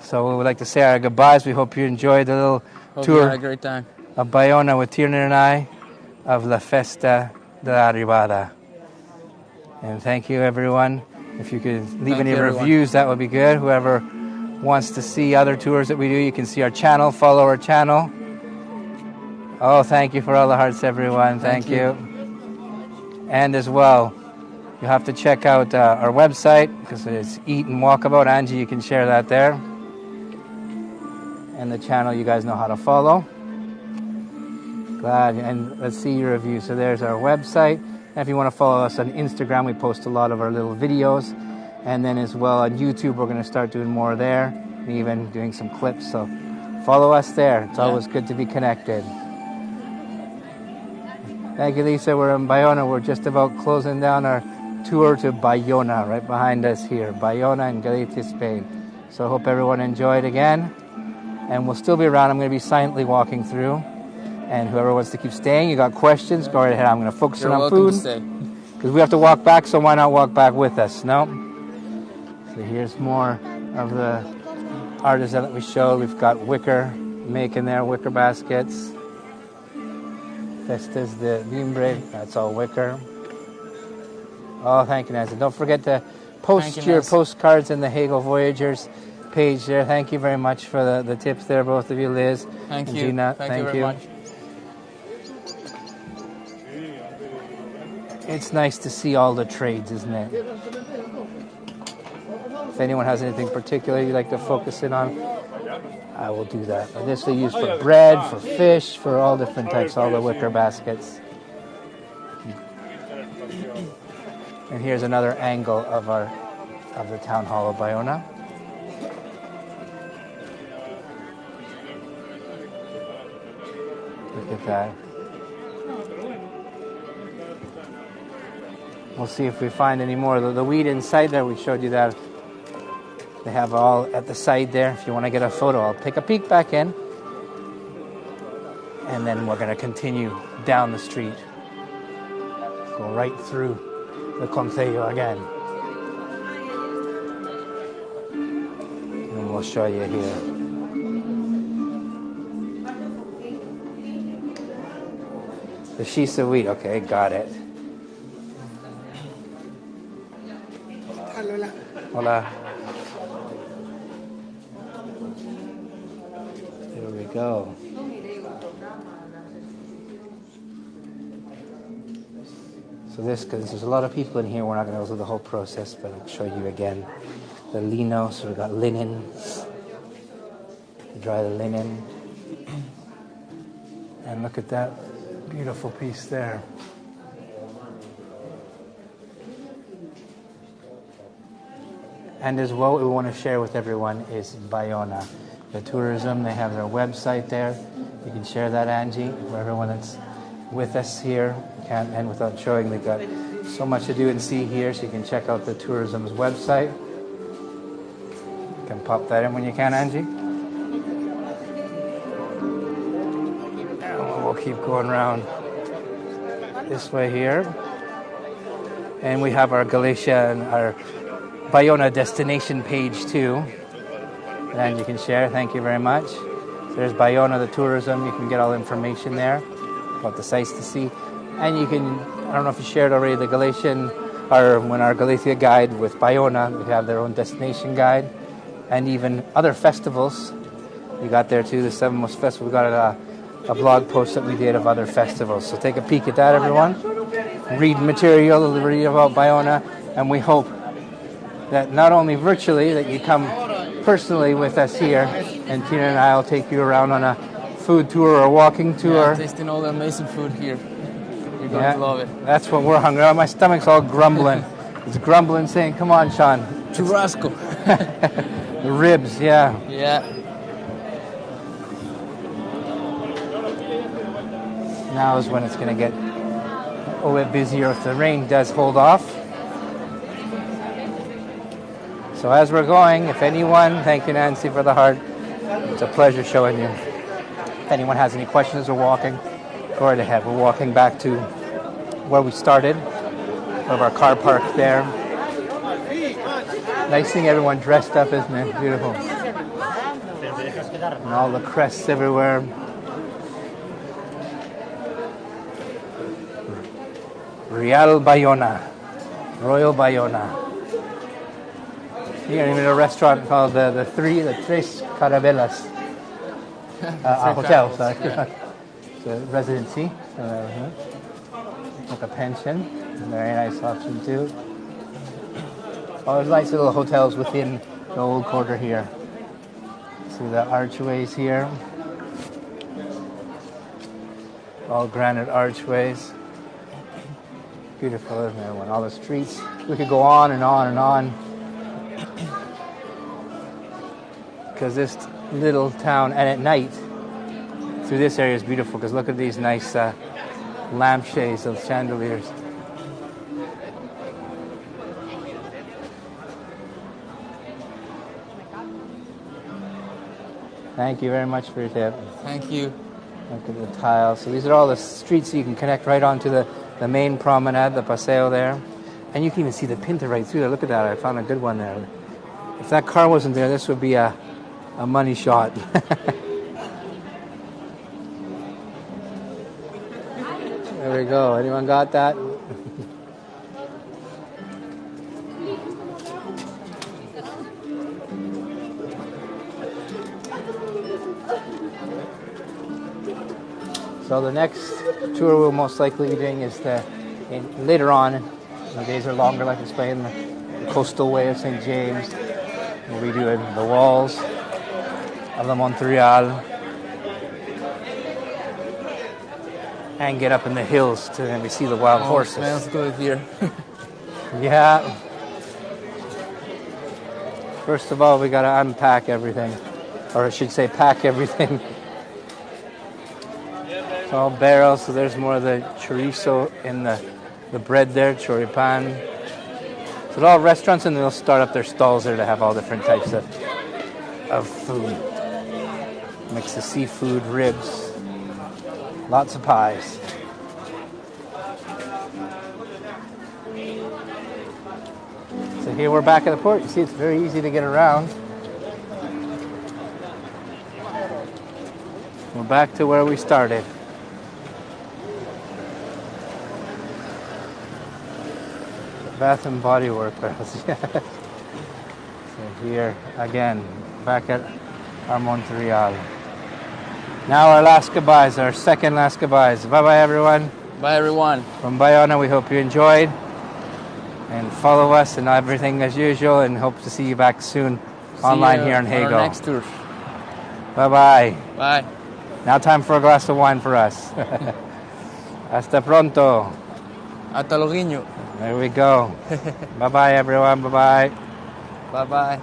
So we would like to say our goodbyes. We hope you enjoyed the little Hope you tour had a great time. of Baiona with Tierna and I of La Festa de la Arribada. And thank you, everyone. If you could leave Thank any you, everyone. reviews, that would be good. Whoever wants to see other tours that we do, you can see our channel, follow our channel. Oh, thank you for all the hearts, everyone. Thank you. And as well, you have to check out our website because it's Eat and Walkabout. Angie, you can share that there. And the channel, you guys know how to follow. Glad. And let's see your review. So there's our website. And if you want to follow us on Instagram, we post a lot of our little videos. And then as well on YouTube, we're going to start doing more there, and even doing some clips. So follow us there. It's always good to be connected. Thank you, Lisa. We're in Baiona. We're just about closing down our tour to Baiona, right behind us here. Baiona in Galicia, Spain. So I hope everyone enjoyed again. And we'll still be around. I'm going to be silently walking through. And whoever wants to keep staying, you got questions, go right ahead. I'm going to focus on food. Because we have to walk back, so why not walk back with us? No? So here's more of the artisan that we showed. We've got wicker making there, wicker baskets. Festas de Limbre, that's all wicker. Oh, thank you, Nancy. Don't forget to post your postcards in the Hagel Voyagers page there. Thank you very much for the tips there, both of you, Liz. Thank and you. Gina. Thank you very much. It's nice to see all the trades, isn't it? If anyone has anything particular you'd like to focus in on, I will do that. This they use for bread, for fish, for all different types, all the wicker baskets. And here's another angle of the town hall of Baiona. Look at that. We'll see if we find any more. The weed inside there, we showed you that. They have all at the side there. If you want to get a photo, I'll take a peek back in. And then we're going to continue down the street. Go right through the Concello again. And we'll show you here. The shisa wheat. Okay, got it. Hola. There we go. So this, because there's a lot of people in here, we're not going to go through the whole process, but I'll show you again. The lino, so we've got linen. To dry the linen. And look at that beautiful piece there. And as well, what we want to share with everyone is Baiona. The tourism, they have their website there. You can share that, Angie, for everyone that's with us here. Can't end without showing. They've got so much to do and see here, so you can check out the tourism's website. You can pop that in when you can, Angie. And we'll keep going around this way here. And we have our Galicia and our Baiona destination page too, and you can share. Thank you very much. So there's Baiona, the tourism. You can get all the information there about the sites to see, and you can. I don't know if you shared already the Galician, or when our Galicia guide with Baiona, they have their own destination guide, and even other festivals. You got there too. The Seven Most Festival. We got a blog post that we did of other festivals. So take a peek at that, everyone. Read material, read about Baiona, and we hope that not only virtually, that you come personally with us here, and Tina and I will take you around on a food tour or walking tour. Yeah, tasting all the amazing food here. You're going to love it. That's what we're hungry. My stomach's all grumbling. It's grumbling, saying, "Come on, Sean." Churrasco. The ribs, yeah. Yeah. Now is when it's going to get a little bit busier if the rain does hold off. So as we're going, if anyone, thank you, Nancy, for the heart. It's a pleasure showing you. If anyone has any questions as we're walking, go right ahead. We're walking back to where we started. We have our car parked there. Nice seeing everyone dressed up, isn't it? Beautiful. And all the crests everywhere. Real Baiona. Royal Baiona. Here, even a restaurant called the Tres Carabelas. A hotel, sorry. It's a residency. Like a pension. Very nice option too. Oh, there's nice little hotels within the old quarter here. See the archways here. All granite archways. Beautiful, isn't it? When all the streets. We could go on and on and on. Because this little town, and at night, through this area is beautiful. Because look at these nice lampshades of chandeliers. Thank you very much for your tip. Thank you. Look at the tiles. So these are all the streets you can connect right onto the main promenade, the paseo there. And you can even see the Pinta right through there. Look at that. I found a good one there. If that car wasn't there, this would be a money shot. There we go. Anyone got that? So the next tour we'll most likely be doing is later on. The days are longer, like I explained, the coastal way of St. James. We'll be doing the walls of the Montreal and get up in the hills to maybe see the wild horses. Smells good here. Yeah. First of all, we got to unpack everything, or I should say pack everything. It's all barrels, so there's more of the chorizo in the bread there, choripan. So they're all restaurants, and they'll start up their stalls there to have all different types of food. Mix of seafood, ribs, lots of pies. So here we're back at the port. You see, it's very easy to get around. We're back to where we started. Bath and Body Workers. So here again, back at our Montreal. Now our last goodbyes, our second last goodbyes. Bye bye everyone. Bye everyone. From Baiona, we hope you enjoyed. And follow us and everything as usual, and hope to see you back soon online here in Hago. On our next tour. Bye bye. Bye. Now time for a glass of wine for us. Hasta pronto. Hasta luego. There we go. Bye bye everyone. Bye bye. Bye bye.